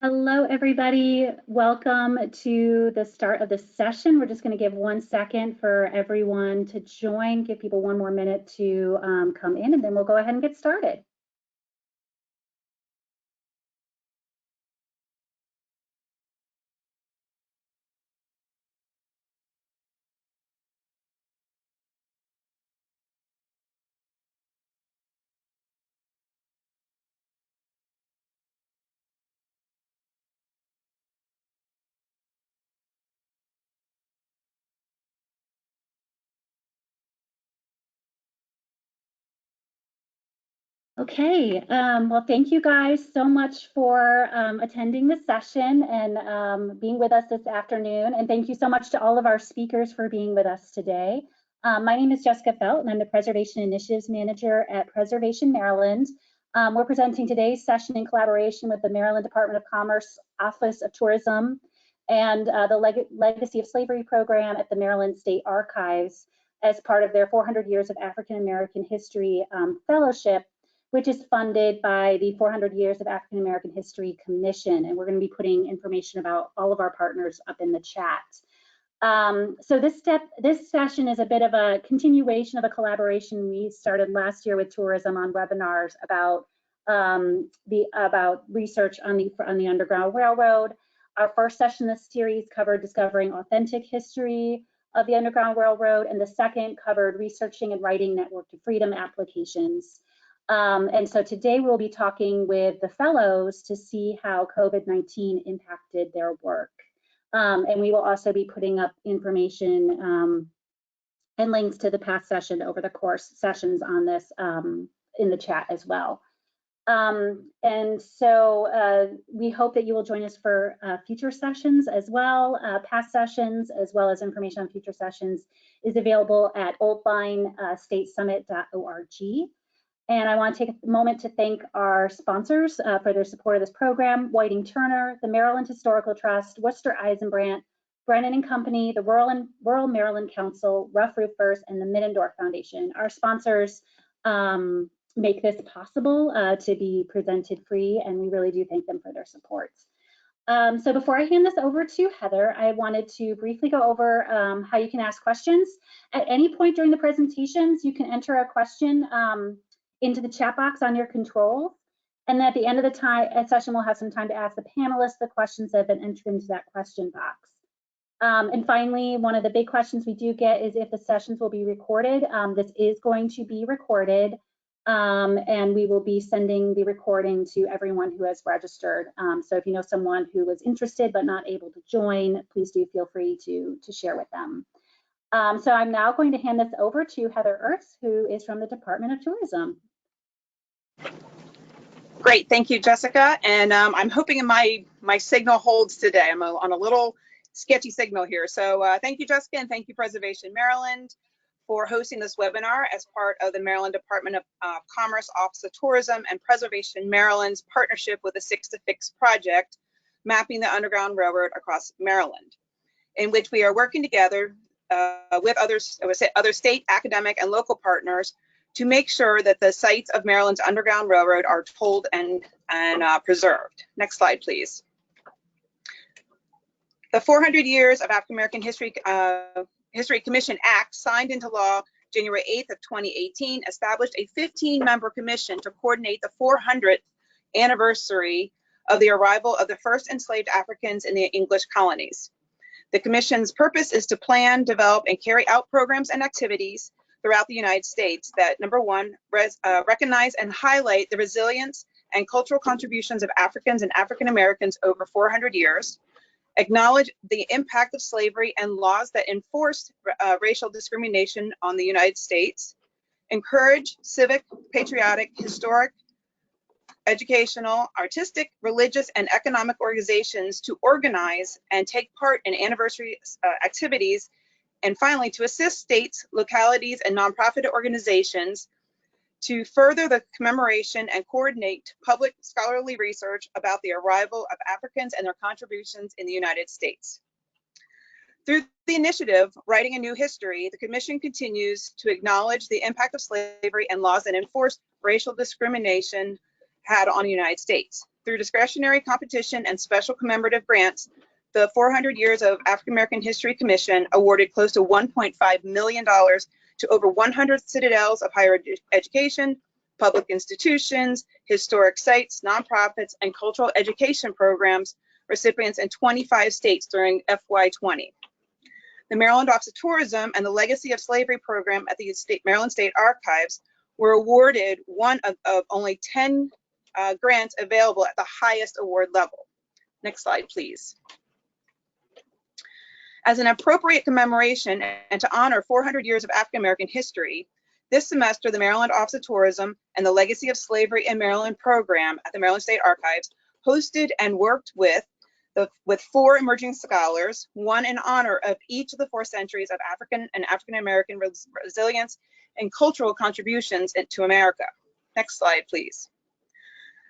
Hello, everybody. Welcome to the start of the session. We're just going to give 1 second for everyone to join, give people 1 more minute to come in, and then we'll go ahead and get started. Okay, well, thank you guys so much for attending the session and being with us this afternoon. And thank you so much to all of our speakers for being with us today. My name is Jessica Felt, and I'm the Preservation Initiatives Manager at Preservation Maryland. We're presenting today's session in collaboration with the Maryland Department of Commerce Office of Tourism and the Legacy of Slavery program at the Maryland State Archives as part of their 400 Years of African American History Fellowship, which is funded by the 400 Years of African American History Commission. And we're going to be putting information about all of our partners up in the chat. So this session is a bit of a continuation of a collaboration we started last year with tourism on webinars about research on the Underground Railroad. Our first session in this series covered discovering authentic history of the Underground Railroad, and the second covered researching and writing Network to Freedom applications. And so today we'll be talking with the fellows to see how COVID-19 impacted their work. And we will also be putting up information and links to the past session over the course sessions on this in the chat as well. And so we hope that you will join us for future sessions as well. Past sessions, as well as information on future sessions, is available at oldlinestatesummit.org. And I want to take a moment to thank our sponsors for their support of this program: Whiting Turner, the Maryland Historical Trust, Worcester Eisenbrandt, Brennan and Company, the Rural Maryland Council, Rough Roofers, and the Middendorf Foundation. Our sponsors make this possible to be presented free, and we really do thank them for their support. So before I hand this over to Heather, I wanted to briefly go over how you can ask questions. At any point during the presentations, you can enter a question into the chat box on your controls. And then at the end of the session, we'll have some time to ask the panelists the questions that have been entered into that question box. And finally, one of the big questions we do get is if the sessions will be recorded. This is going to be recorded, and we will be sending the recording to everyone who has registered. So if you know someone who was interested but not able to join, please do feel free to share with them. So I'm now going to hand this over to Heather Ertz, who is from the Department of Tourism. Great, thank you, Jessica. And I'm hoping my signal holds today. I'm on a little sketchy signal here. So thank you, Jessica, and thank you, Preservation Maryland, for hosting this webinar as part of the Maryland Department of Commerce Office of Tourism and Preservation Maryland's partnership with the 6 to Fix project, mapping the Underground Railroad across Maryland, in which we are working together with other state, academic, and local partners to make sure that the sites of Maryland's Underground Railroad are told and preserved. Next slide, please. The 400 Years of African American History Commission Act, signed into law January 8th of 2018, established a 15-member commission to coordinate the 400th anniversary of the arrival of the first enslaved Africans in the English colonies. The commission's purpose is to plan, develop, and carry out programs and activities throughout the United States that, number one, recognize and highlight the resilience and cultural contributions of Africans and African Americans over 400 years, acknowledge the impact of slavery and laws that enforced racial discrimination on the United States, encourage civic, patriotic, historic, educational, artistic, religious, and economic organizations to organize and take part in anniversary activities, and finally, to assist states, localities, and nonprofit organizations to further the commemoration and coordinate public scholarly research about the arrival of Africans and their contributions in the United States. Through the initiative, Writing a New History, the Commission continues to acknowledge the impact of slavery and laws that enforced racial discrimination had on the United States. Through discretionary competition and special commemorative grants, the 400 Years of African American History Commission awarded close to $1.5 million to over 100 citadels of higher education, public institutions, historic sites, nonprofits, and cultural education programs recipients in 25 states during FY20. The Maryland Office of Tourism and the Legacy of Slavery program at the Maryland State Archives were awarded one of only 10 grants available at the highest award level. Next slide, please. As an appropriate commemoration and to honor 400 years of African American history, this semester, the Maryland Office of Tourism and the Legacy of Slavery in Maryland program at the Maryland State Archives hosted and worked with 4 emerging scholars, one in honor of each of the 4 centuries of African and African American resilience and cultural contributions to America. Next slide, please.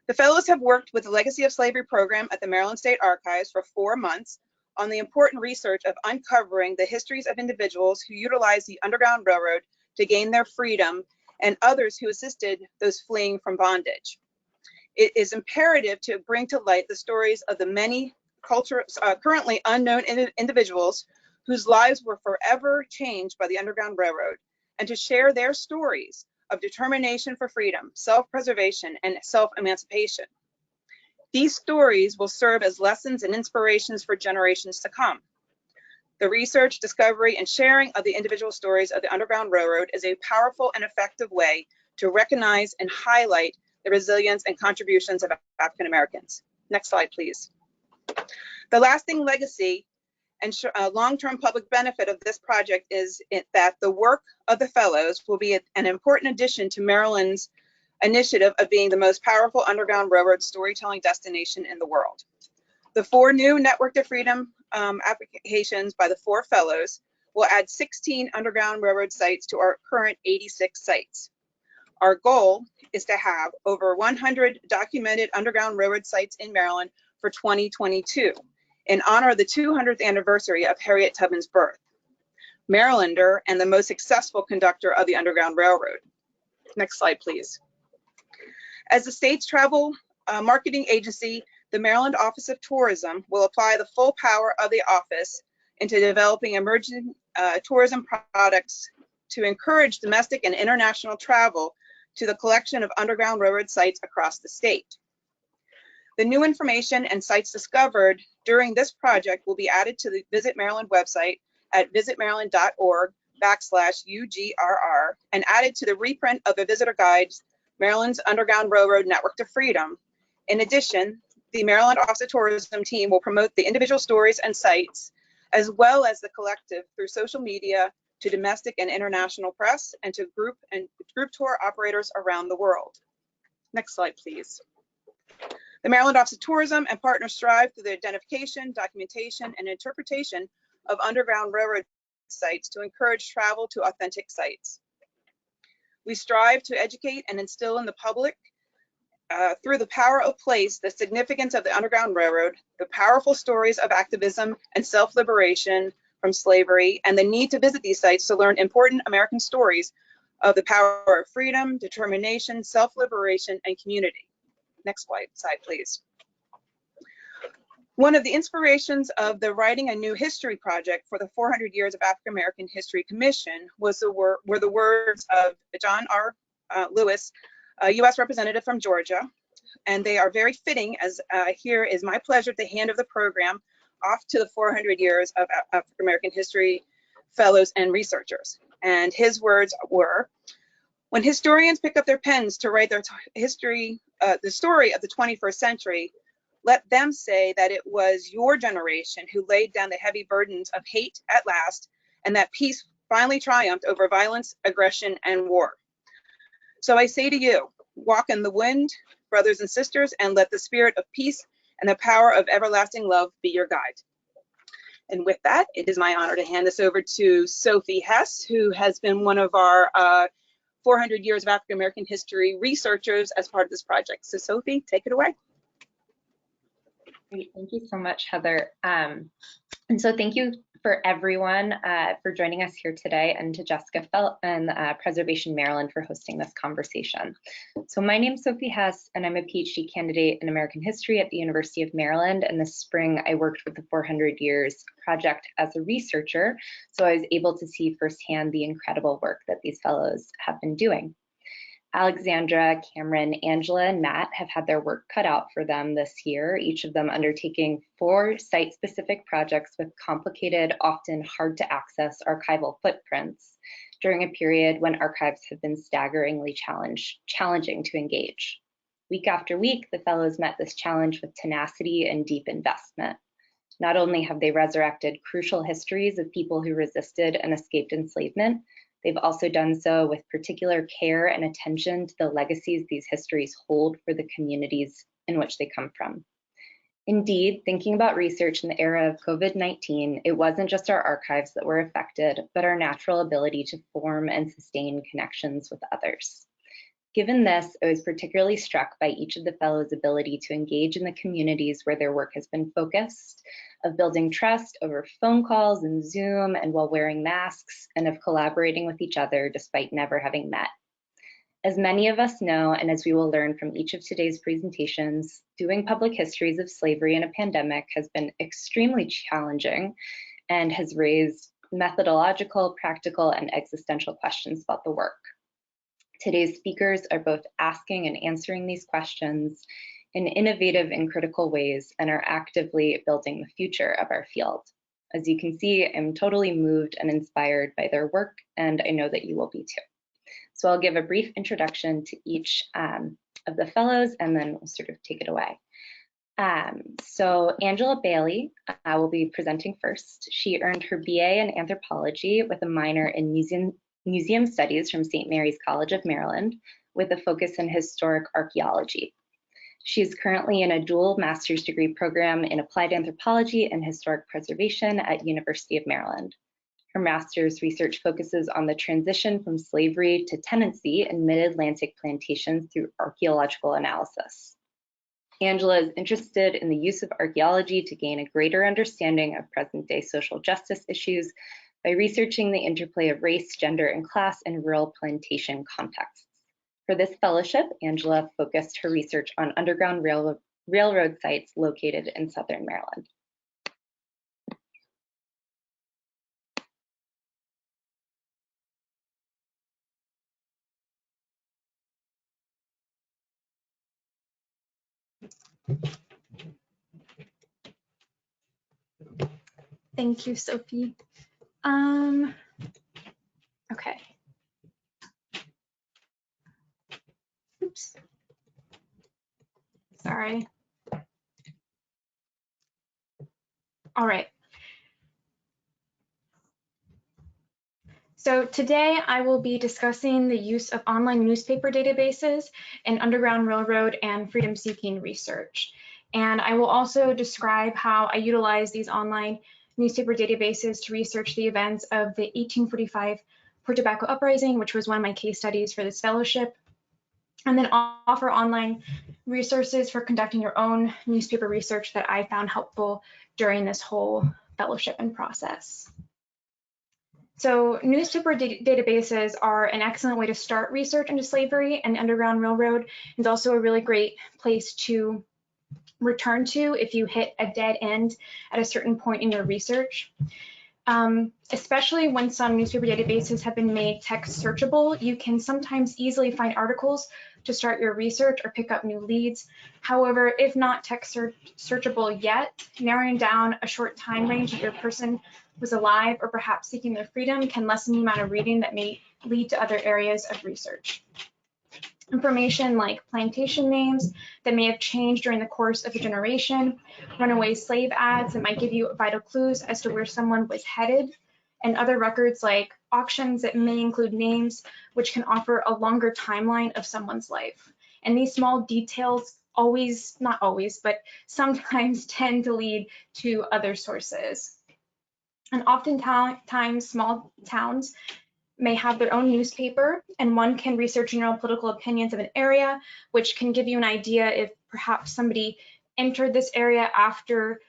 The fellows have worked with the Legacy of Slavery program at the Maryland State Archives for 4 months on the important research of uncovering the histories of individuals who utilized the Underground Railroad to gain their freedom and others who assisted those fleeing from bondage. It is imperative to bring to light the stories of the many currently unknown individuals whose lives were forever changed by the Underground Railroad, and to share their stories of determination for freedom, self-preservation, and self-emancipation. These stories will serve as lessons and inspirations for generations to come. The research, discovery, and sharing of the individual stories of the Underground Railroad is a powerful and effective way to recognize and highlight the resilience and contributions of African Americans. Next slide, please. The lasting legacy and long-term public benefit of this project is that the work of the fellows will be an important addition to Maryland's initiative of being the most powerful Underground Railroad storytelling destination in the world. The 4 new Network to Freedom applications by the 4 fellows will add 16 Underground Railroad sites to our current 86 sites. Our goal is to have over 100 documented Underground Railroad sites in Maryland for 2022 in honor of the 200th anniversary of Harriet Tubman's birth, Marylander and the most successful conductor of the Underground Railroad. Next slide, please. As the state's travel marketing agency, the Maryland Office of Tourism will apply the full power of the office into developing emerging tourism products to encourage domestic and international travel to the collection of Underground Railroad sites across the state. The new information and sites discovered during this project will be added to the Visit Maryland website at visitmaryland.org/UGRR and added to the reprint of the visitor guides, Maryland's Underground Railroad Network to Freedom. In addition, the Maryland Office of Tourism team will promote the individual stories and sites, as well as the collective through social media to domestic and international press and to group tour operators around the world. Next slide, please. The Maryland Office of Tourism and partners strive through the identification, documentation, and interpretation of Underground Railroad sites to encourage travel to authentic sites. We strive to educate and instill in the public through the power of place the significance of the Underground Railroad, the powerful stories of activism and self-liberation from slavery, and the need to visit these sites to learn important American stories of the power of freedom, determination, self-liberation, and community. Next slide, please. One of the inspirations of the Writing a New History project for the 400 Years of African American History Commission were the words of John R. Lewis, a U.S. representative from Georgia, and they are very fitting, as here is my pleasure to hand over the program off to the 400 Years of African American History fellows and researchers. And his words were, when historians pick up their pens to write their history, the story of the 21st century, let them say that it was your generation who laid down the heavy burdens of hate at last, and that peace finally triumphed over violence, aggression, and war. So I say to you, walk in the wind, brothers and sisters, and let the spirit of peace and the power of everlasting love be your guide. And with that, it is my honor to hand this over to Sophie Hess, who has been one of our 400 Years of African American History researchers as part of this project. So Sophie, take it away. Great, thank you so much, Heather. And so thank you for everyone for joining us here today, and to Jessica Felt and Preservation Maryland for hosting this conversation. So my name's Sophie Hess, and I'm a PhD candidate in American history at the University of Maryland. And this spring, I worked with the 400 Years Project as a researcher, so I was able to see firsthand the incredible work that these fellows have been doing. Alexandra, Cameron, Angela, and Matt have had their work cut out for them this year, each of them undertaking 4 site-specific projects with complicated, often hard-to-access archival footprints during a period when archives have been staggeringly challenging to engage. Week after week, the fellows met this challenge with tenacity and deep investment. Not only have they resurrected crucial histories of people who resisted and escaped enslavement, they've also done so with particular care and attention to the legacies these histories hold for the communities in which they come from. Indeed, thinking about research in the era of COVID-19, it wasn't just our archives that were affected, but our natural ability to form and sustain connections with others. Given this, I was particularly struck by each of the fellows' ability to engage in the communities where their work has been focused, of building trust over phone calls and Zoom and while wearing masks, and of collaborating with each other despite never having met. As many of us know, and as we will learn from each of today's presentations, doing public histories of slavery in a pandemic has been extremely challenging and has raised methodological, practical, and existential questions about the work. Today's speakers are both asking and answering these questions in innovative and critical ways and are actively building the future of our field. As you can see, I'm totally moved and inspired by their work, and I know that you will be too. So I'll give a brief introduction to each of the fellows, and then we'll sort of take it away. So Angela Bailey will be presenting first. She earned her BA in anthropology with a minor in museum studies from St. Mary's College of Maryland, with a focus in historic archaeology. She is currently in a dual master's degree program in applied anthropology and historic preservation at University of Maryland. Her master's research focuses on the transition from slavery to tenancy in mid-Atlantic plantations through archaeological analysis. Angela is interested in the use of archaeology to gain a greater understanding of present-day social justice issues by researching the interplay of race, gender, and class in rural plantation contexts. For this fellowship, Angela focused her research on underground railroad sites located in Southern Maryland. Thank you, Sophie. Okay. Oops. Sorry. All right. So today I will be discussing the use of online newspaper databases in Underground Railroad and freedom-seeking research. And I will also describe how I utilize these online newspaper databases to research the events of the 1845 Tobacco Uprising, which was one of my case studies for this fellowship, and then offer online resources for conducting your own newspaper research that I found helpful during this whole fellowship and process. So newspaper databases are an excellent way to start research into slavery and the Underground Railroad, and also a really great place to return to if you hit a dead end at a certain point in your research. Especially when some newspaper databases have been made text searchable, you can sometimes easily find articles to start your research or pick up new leads. However, if not text searchable yet, narrowing down a short time range that your person was alive or perhaps seeking their freedom can lessen the amount of reading that may lead to other areas of research. Information like plantation names that may have changed during the course of a generation, runaway slave ads that might give you vital clues as to where someone was headed, and other records like auctions that may include names which can offer a longer timeline of someone's life. And these small details always, not always, but sometimes tend to lead to other sources. And oftentimes small towns may have their own newspaper, and one can research general political opinions of an area, which can give you an idea if perhaps somebody entered this area after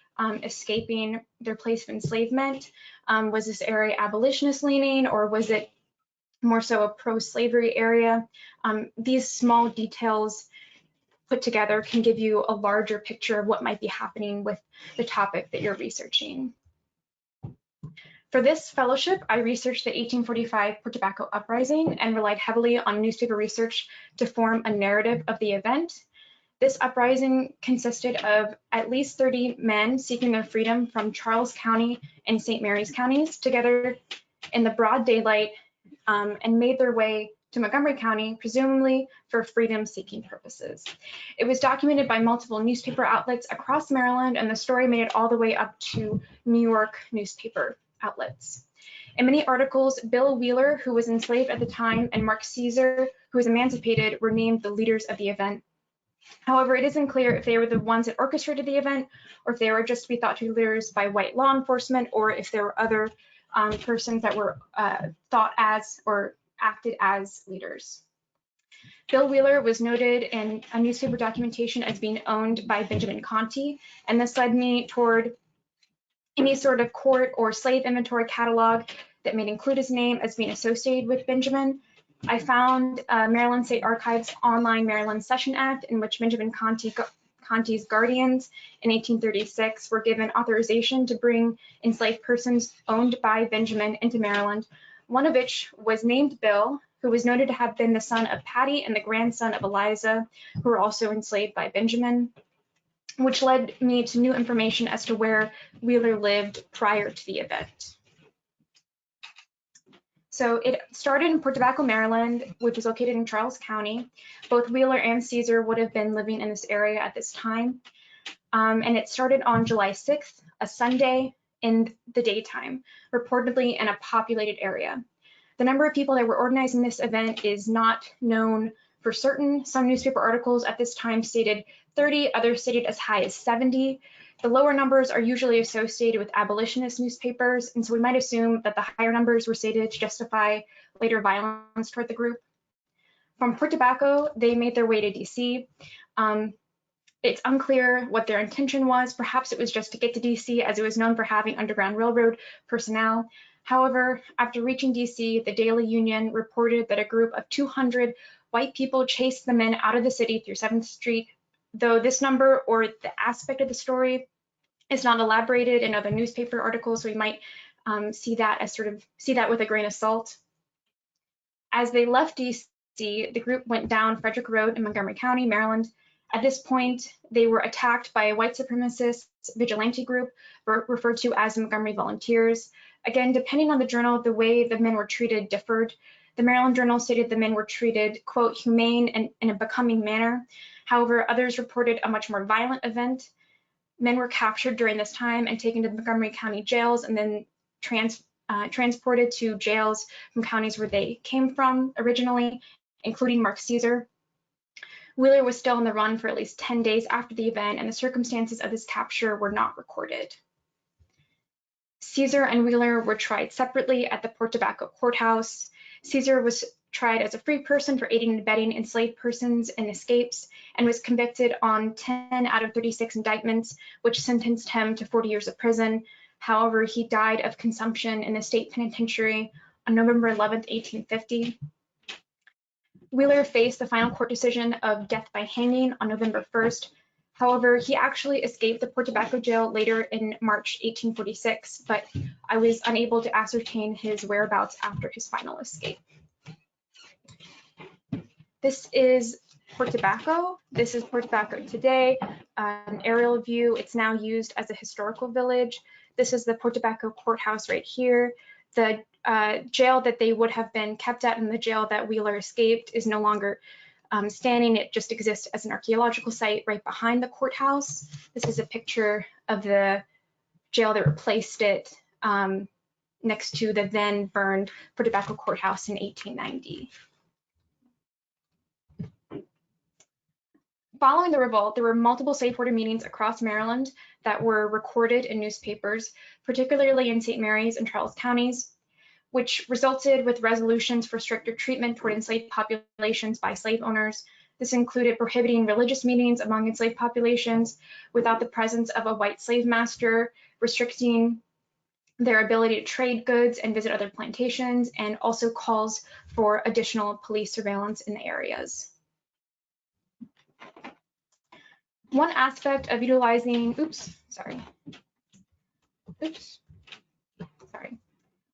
escaping their place of enslavement, Was this area abolitionist leaning, or was it more so a pro-slavery area? These small details put together can give you a larger picture of what might be happening with the topic that you're researching. For this fellowship, I researched the 1845 Tobacco Uprising and relied heavily on newspaper research to form a narrative of the event. This uprising consisted of at least 30 men seeking their freedom from Charles County and St. Mary's counties together in the broad daylight, and made their way to Montgomery County, presumably for freedom-seeking purposes. It was documented by multiple newspaper outlets across Maryland, and the story made it all the way up to New York newspaper outlets. In many articles, Bill Wheeler, who was enslaved at the time, and Mark Caesar, who was emancipated, were named the leaders of the event. However, it isn't clear if they were the ones that orchestrated the event, or if they were just to be thought to be leaders by white law enforcement, or if there were other persons that were thought as or acted as leaders. Bill Wheeler was noted in a newspaper documentation as being owned by Benjamin Conti, and this led me toward any sort of court or slave inventory catalog that may include his name as being associated with Benjamin. I found Maryland State Archives' online Maryland Session Act, in which Benjamin Conti's guardians in 1836 were given authorization to bring enslaved persons owned by Benjamin into Maryland, one of which was named Bill, who was noted to have been the son of Patty and the grandson of Eliza, who were also enslaved by Benjamin, which led me to new information as to where Wheeler lived prior to the event. So it started in Tobacco, Maryland, which is located in Charles County. Both Wheeler and Caesar would have been living in this area at this time. And it started on July 6th, a Sunday in the daytime, reportedly in a populated area. The number of people that were organizing this event is not known for certain. Some newspaper articles at this time stated 30, others stated as high as 70. The lower numbers are usually associated with abolitionist newspapers, and so we might assume that the higher numbers were stated to justify later violence toward the group. From Tobacco, they made their way to DC. It's unclear what their intention was. Perhaps it was just to get to DC, as it was known for having Underground Railroad personnel. However, after reaching DC, the Daily Union reported that a group of 200 white people chased the men out of the city through 7th Street, though this number or the aspect of the story is not elaborated in other newspaper articles, so we might see that with a grain of salt. As they left DC, the group went down Frederick Road in Montgomery County, Maryland. At this point, they were attacked by a white supremacist vigilante group referred to as the Montgomery Volunteers. Again, depending on the journal, the way the men were treated differed. The Maryland Journal stated the men were treated, quote, humane and in a becoming manner. However, others reported a much more violent event. Men were captured during this time and taken to the Montgomery County jails and then transported to jails from counties where they came from originally, including Mark Caesar. Wheeler was still on the run for at least 10 days after the event, and the circumstances of his capture were not recorded. Caesar and Wheeler were tried separately at the Tobacco courthouse. Caesar was tried as a free person for aiding and abetting enslaved persons in escapes and was convicted on 10 out of 36 indictments, which sentenced him to 40 years of prison. However, he died of consumption in the state penitentiary on November 11th, 1850. Wheeler faced the final court decision of death by hanging on November 1st. However, he actually escaped the Tobacco jail later in March 1846, but I was unable to ascertain his whereabouts after his final escape. This is Tobacco. This is Tobacco today, an aerial view. It's now used as a historical village. This is the Tobacco courthouse right here. The jail that they would have been kept at and the jail that Wheeler escaped is no longer standing. It just exists as an archaeological site right behind the courthouse. This is a picture of the jail that replaced it next to the then burned Tobacco courthouse in 1890. Following the revolt, there were multiple slave order meetings across Maryland that were recorded in newspapers, particularly in St. Mary's and Charles counties, which resulted with resolutions for stricter treatment toward enslaved populations by slave owners. This included prohibiting religious meetings among enslaved populations without the presence of a white slave master, restricting their ability to trade goods and visit other plantations, and also calls for additional police surveillance in the areas. One aspect of utilizing,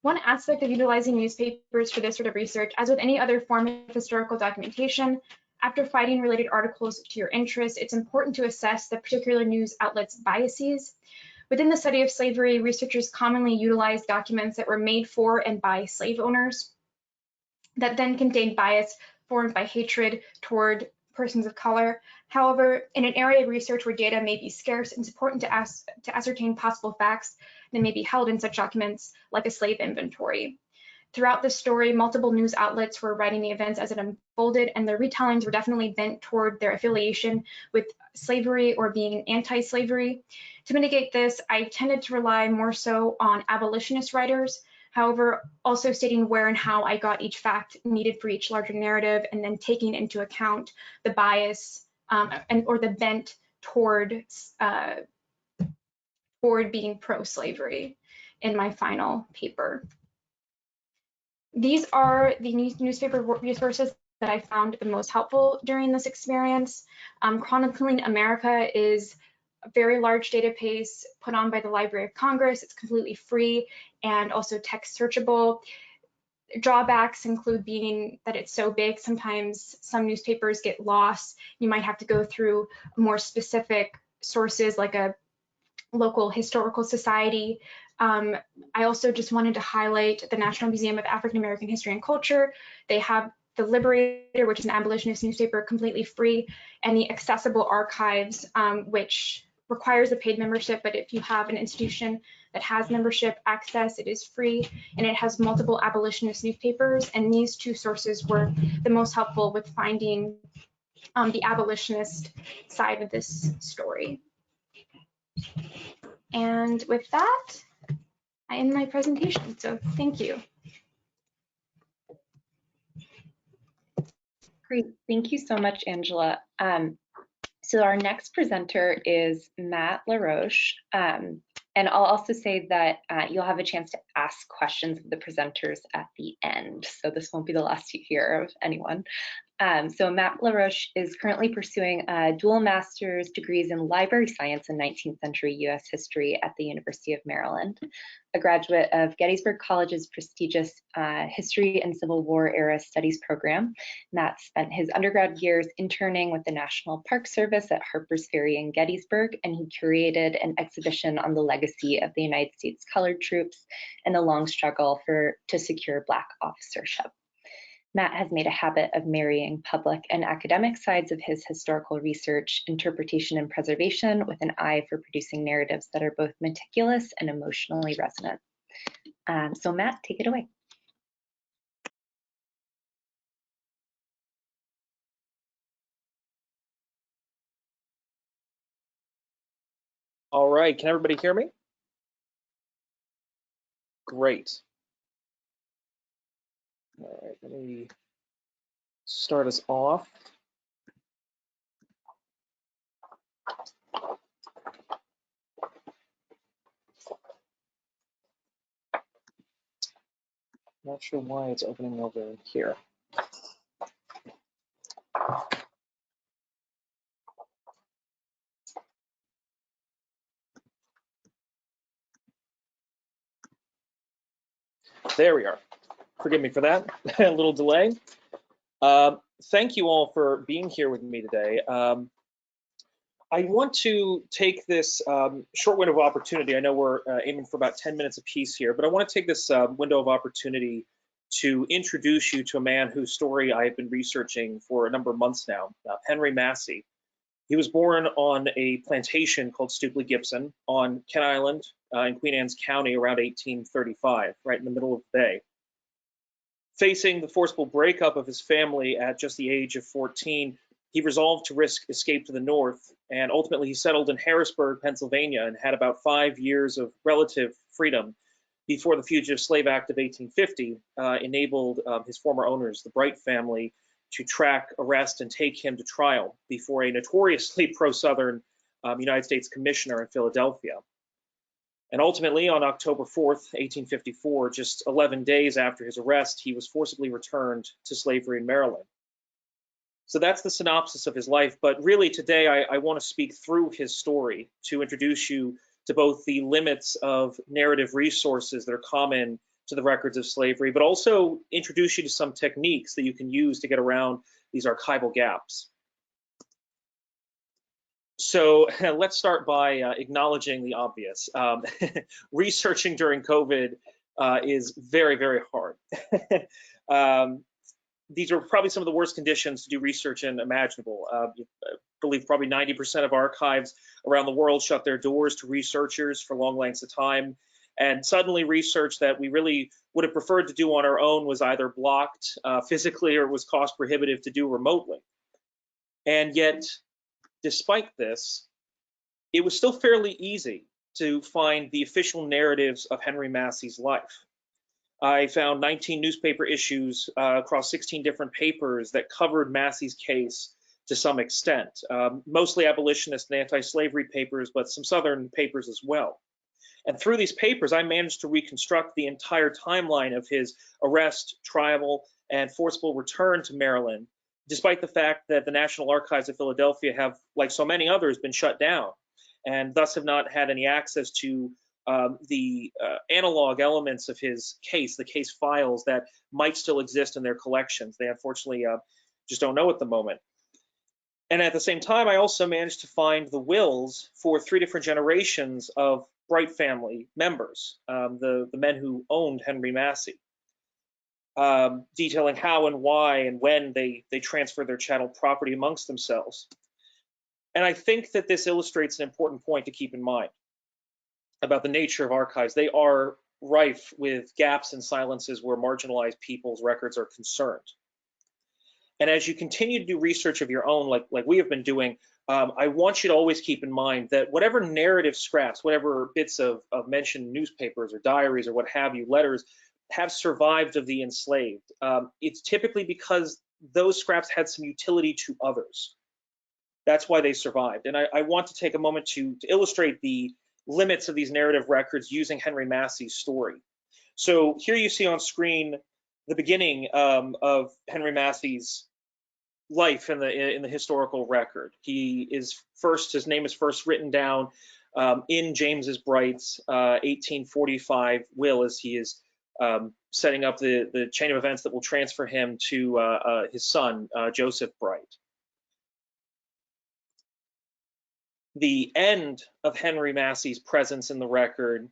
One aspect of utilizing newspapers for this sort of research, as with any other form of historical documentation, after finding related articles to your interest, it's important to assess the particular news outlet's biases. Within the study of slavery, researchers commonly utilize documents that were made for and by slave owners that then contain bias formed by hatred toward persons of color. However, in an area of research where data may be scarce, it's important to ascertain possible facts that may be held in such documents, like a slave inventory. Throughout the story, multiple news outlets were writing the events as it unfolded, and their retellings were definitely bent toward their affiliation with slavery or being anti-slavery. To mitigate this, I tended to rely more so on abolitionist writers, however, also stating where and how I got each fact needed for each larger narrative, and then taking into account the bias or the bent toward being pro-slavery in my final paper. These are the newspaper resources that I found the most helpful during this experience. Chronicling America is a very large database put on by the Library of Congress. It's completely free and also text searchable. Drawbacks include being that it's so big. Sometimes some newspapers get lost. You might have to go through more specific sources like a local historical society. I also just wanted to highlight the National Museum of African American History and Culture. They have the Liberator, which is an abolitionist newspaper, completely free, and the Accessible Archives, which requires a paid membership, but if you have an institution that has membership access, it is free, and it has multiple abolitionist newspapers, and these two sources were the most helpful with finding the abolitionist side of this story. And with that, I end my presentation, so thank you. Great, thank you so much, Angela. So our next presenter is Matt Laroche. And I'll also say that you'll have a chance to ask questions of the presenters at the end. So this won't be the last you hear of anyone. So Matt Laroche is currently pursuing dual master's degrees in library science and 19th century US history at the University of Maryland. A graduate of Gettysburg College's prestigious History and Civil War Era Studies program, Matt spent his undergrad years interning with the National Park Service at Harper's Ferry in Gettysburg, and he curated an exhibition on the legacy of the United States colored troops and the long struggle to secure Black officership. Matt has made a habit of marrying public and academic sides of his historical research, interpretation, and preservation with an eye for producing narratives that are both meticulous and emotionally resonant. So Matt, take it away. All right, can everybody hear me? Great. All right, let me start us off. Not sure why it's opening over here. There we are. Forgive me for that, a little delay. Thank you all for being here with me today. I want to take this short window of opportunity. I know we're aiming for about 10 minutes apiece here, but I want to take this window of opportunity to introduce you to a man whose story I have been researching for a number of months now, Henry Massey. He was born on a plantation called Stupely Gibson on Kent Island in Queen Anne's County around 1835, right in the middle of the bay. Facing the forcible breakup of his family at just the age of 14, he resolved to risk escape to the north, and ultimately he settled in Harrisburg, Pennsylvania, and had about 5 years of relative freedom before the Fugitive Slave Act of 1850 enabled his former owners, the Bright family, to track, arrest, and take him to trial before a notoriously pro-Southern United States commissioner in Philadelphia. And ultimately, on October 4th, 1854, just 11 days after his arrest, he was forcibly returned to slavery in Maryland. So that's the synopsis of his life. But really today, I want to speak through his story to introduce you to both the limits of narrative resources that are common to the records of slavery, but also introduce you to some techniques that you can use to get around these archival gaps. So let's start by acknowledging the obvious. Researching during COVID is very, very hard. These are probably some of the worst conditions to do research in imaginable. I believe probably 90% of archives around the world shut their doors to researchers for long lengths of time. And suddenly research that we really would have preferred to do on our own was either blocked physically or was cost prohibitive to do remotely. And yet, despite this, it was still fairly easy to find the official narratives of Henry Massey's life. I found 19 newspaper issues across 16 different papers that covered Massey's case to some extent, mostly abolitionist and anti-slavery papers, but some Southern papers as well. And through these papers, I managed to reconstruct the entire timeline of his arrest, trial, and forcible return to Maryland, despite the fact that the National Archives of Philadelphia have, like so many others, been shut down, and thus have not had any access to the analog elements of his case, the case files that might still exist in their collections. They unfortunately just don't know at the moment. And at the same time, I also managed to find the wills for 3 different generations of Bright family members, the men who owned Henry Massey, detailing how and why and when they transferred their chattel property amongst themselves. And I think that this illustrates an important point to keep in mind about the nature of archives. They are rife with gaps and silences where marginalized people's records are concerned. And as you continue to do research of your own, like we have been doing, I want you to always keep in mind that whatever narrative scraps, whatever bits of mentioned newspapers or diaries or what have you, letters, have survived of the enslaved, it's typically because those scraps had some utility to others. That's why they survived. And I want to take a moment to illustrate the limits of these narrative records using Henry Massey's story. So here you see on screen the beginning of Henry Massey's life in the historical record. His name is first written down in James's Bright's 1845 will, as he is setting up the chain of events that will transfer him to his son, Joseph Bright. The end of Henry Massey's presence in the record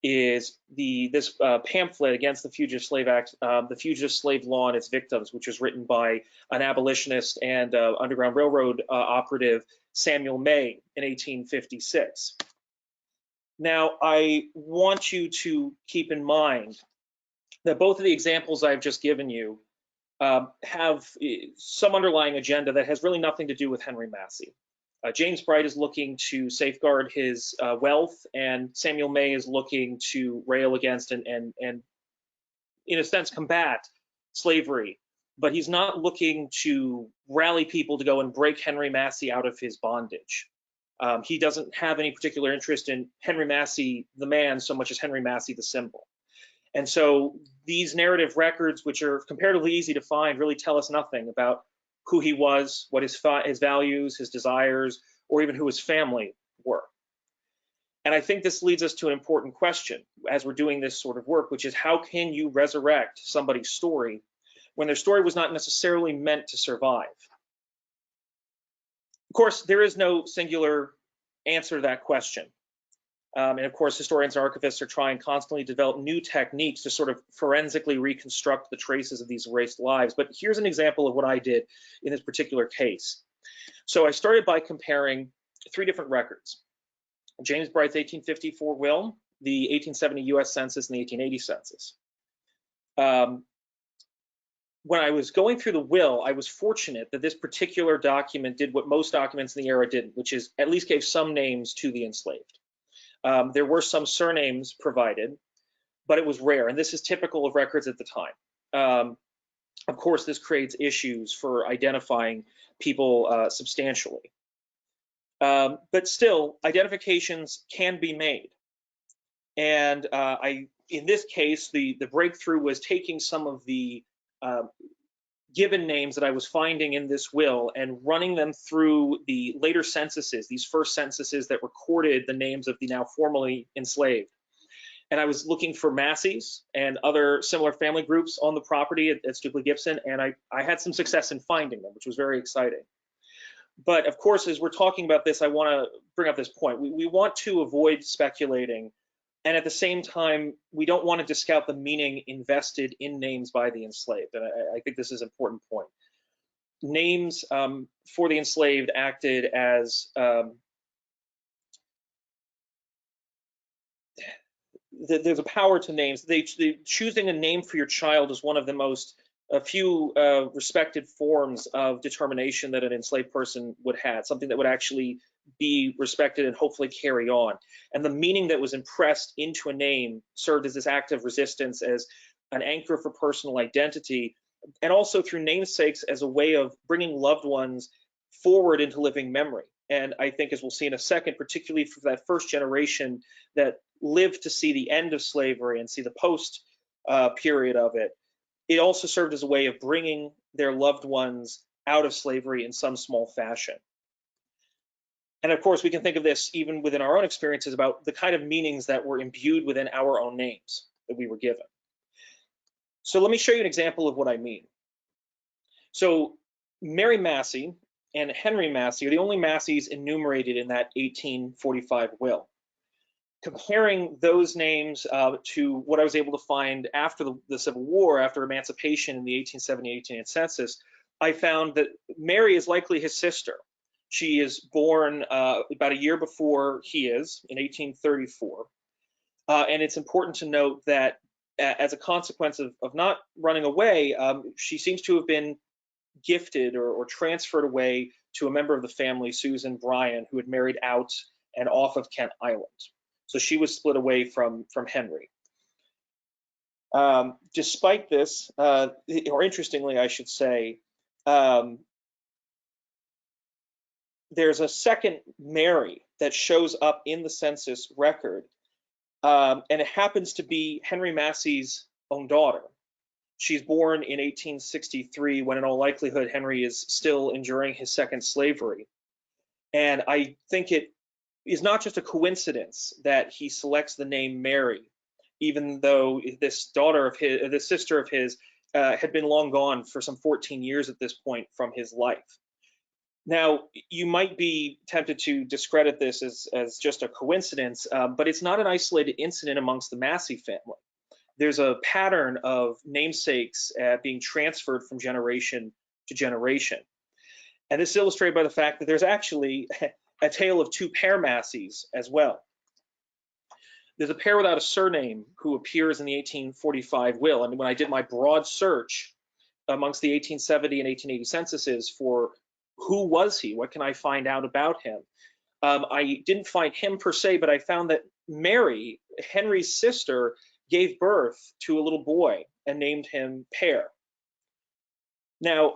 is this pamphlet against the Fugitive Slave Act, the Fugitive Slave Law and its Victims, which was written by an abolitionist and Underground Railroad operative, Samuel May, in 1856. Now, I want you to keep in mind that both of the examples I've just given you have some underlying agenda that has really nothing to do with Henry Massey. James Bright is looking to safeguard his wealth, and Samuel May is looking to rail against and in a sense, combat slavery. But he's not looking to rally people to go and break Henry Massey out of his bondage. He doesn't have any particular interest in Henry Massey, the man, so much as Henry Massey, the symbol. And so these narrative records, which are comparatively easy to find, really tell us nothing about who he was, what his values, his desires, or even who his family were. And I think this leads us to an important question as we're doing this sort of work, which is how can you resurrect somebody's story when their story was not necessarily meant to survive? Of course, there is no singular answer to that question. And of course, historians and archivists are trying constantly to develop new techniques to sort of forensically reconstruct the traces of these erased lives. But here's an example of what I did in this particular case. So I started by comparing 3 different records: James Bright's 1854 will, the 1870 US Census, and the 1880 Census. When I was going through the will, I was fortunate that this particular document did what most documents in the era didn't, which is at least gave some names to the enslaved. There were some surnames provided, but it was rare, and this is typical of records at the time. Of course, this creates issues for identifying people substantially. But still, identifications can be made. And in this case, the breakthrough was taking some of the given names that I was finding in this will and running them through the later censuses, these first censuses that recorded the names of the now formerly enslaved. And I was looking for Masseys and other similar family groups on the property at Stupely Gibson, and I had some success in finding them, which was very exciting. But of course, as we're talking about this, I want to bring up this point. We want to avoid speculating, and at the same time, we don't want to discount the meaning invested in names by the enslaved. And I think this is an important point. Names for the enslaved acted as there's a power to names. Choosing a name for your child is one of the most few respected forms of determination that an enslaved person would have, something that would actually be respected and hopefully carry on. And the meaning that was impressed into a name served as this act of resistance, as an anchor for personal identity, and also through namesakes as a way of bringing loved ones forward into living memory. And I think, as we'll see in a second, particularly for that first generation that lived to see the end of slavery and see the post period of it, it also served as a way of bringing their loved ones out of slavery in some small fashion. And of course, we can think of this even within our own experiences about the kind of meanings that were imbued within our own names that we were given. So let me show you an example of what I mean. So Mary Massey and Henry Massey are the only Masseys enumerated in that 1845 will. Comparing those names to what I was able to find after the Civil War, after emancipation in the 1870-18 census, I found that Mary is likely his sister. She is born about a year before he is, in 1834. And it's important to note that as a consequence of not running away, she seems to have been gifted or transferred away to a member of the family, Susan Bryan, who had married out and off of Kent Island. So she was split away from Henry. Despite this, or interestingly, I should say, there's a second Mary that shows up in the census record, and it happens to be Henry Massey's own daughter. She's born in 1863, when in all likelihood Henry is still enduring his second slavery. And I think it is not just a coincidence that he selects the name Mary, even though this daughter of his, this sister of his, had been long gone for some 14 years at this point from his life. Now, you might be tempted to discredit this as just a coincidence, but it's not an isolated incident amongst the Massey family. There's a pattern of namesakes being transferred from generation to generation. And this is illustrated by the fact that there's actually a tale of two pair Masseys as well. There's a pair without a surname who appears in the 1845 will. And when I did my broad search amongst the 1870 and 1880 censuses for who was he, what can I find out about him, I didn't find him per se, but I found that Mary, Henry's sister, gave birth to a little boy and named him Pear. Now,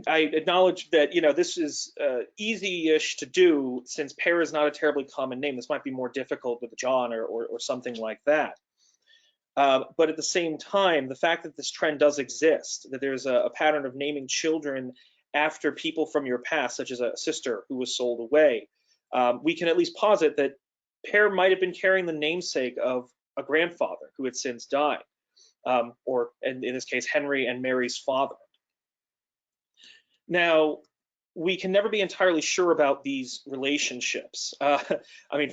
I acknowledge that, this is easy-ish to do, since Pear is not a terribly common name. This might be more difficult with John or something like that. But at the same time, the fact that this trend does exist, that there's a pattern of naming children after people from your past, such as a sister who was sold away, we can at least posit that Pear might have been carrying the namesake of a grandfather who had since died, or in this case, Henry and Mary's father. Now, we can never be entirely sure about these relationships.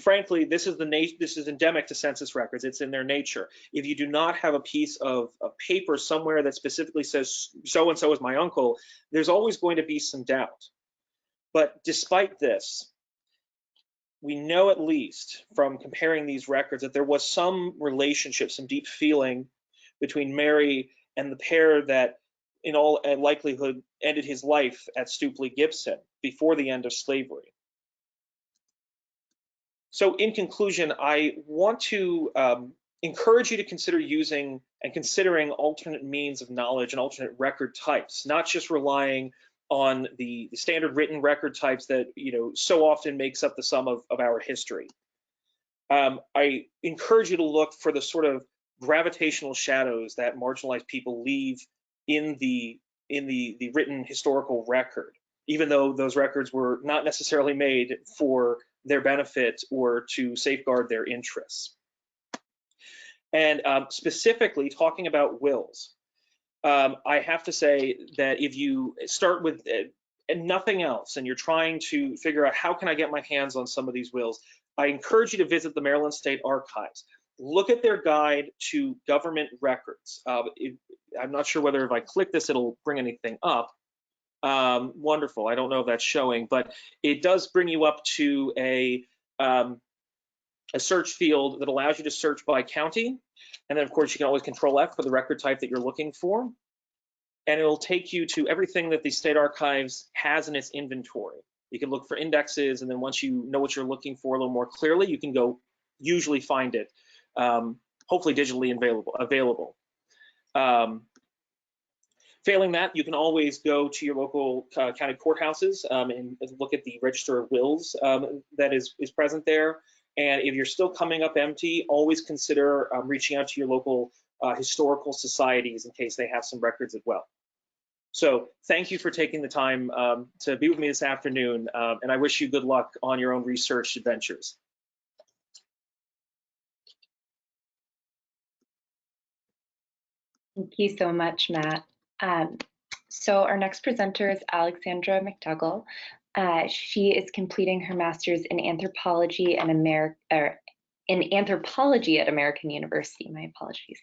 Frankly, this is endemic to census records. It's in their nature. If you do not have a piece of paper somewhere that specifically says so-and-so is my uncle, there's always going to be some doubt. But despite this, we know at least from comparing these records that there was some relationship, some deep feeling between Mary and the pair that in all likelihood ended his life at Stupely Gibson before the end of slavery. So in conclusion, I want to encourage you to consider using and considering alternate means of knowledge and alternate record types, not just relying on the standard written record types that so often makes up the sum of our history. I encourage you to look for the sort of gravitational shadows that marginalized people leave in the written historical record, even though those records were not necessarily made for their benefit or to safeguard their interests. And specifically talking about wills, I have to say that if you start with nothing else and you're trying to figure out how can I get my hands on some of these wills, I encourage you to visit the Maryland State Archives. Look at their guide to government records. I'm not sure whether if I click this, it'll bring anything up. Wonderful. I don't know if that's showing, but it does bring you up to a search field that allows you to search by county. And then of course you can always Control F for the record type that you're looking for. And it'll take you to everything that the State Archives has in its inventory. You can look for indexes, and then once you know what you're looking for a little more clearly, you can go usually find it, hopefully digitally available. Failing that, you can always go to your local county courthouses and look at the Register of Wills that is present there. And if you're still coming up empty, always consider reaching out to your local historical societies in case they have some records as well. So thank you for taking the time to be with me this afternoon, and I wish you good luck on your own research adventures. Thank you so much, Matt. So our next presenter is Alexandra Mcdougall. She is completing her master's in anthropology and anthropology at American University. My apologies.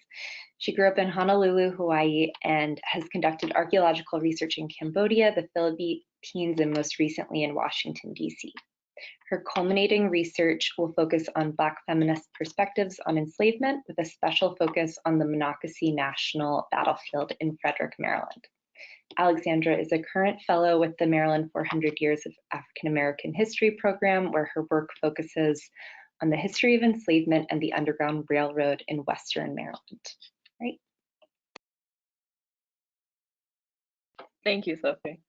She grew up in Honolulu, Hawaii, and has conducted archaeological research in Cambodia, the Philippines, and most recently in Washington, D.C. Her culminating research will focus on Black feminist perspectives on enslavement, with a special focus on the Monocacy National Battlefield in Frederick, Maryland. Alexandra is a current fellow with the Maryland 400 Years of African American History program, where her work focuses on the history of enslavement and the Underground Railroad in Western Maryland. Right? Thank you, Sophie.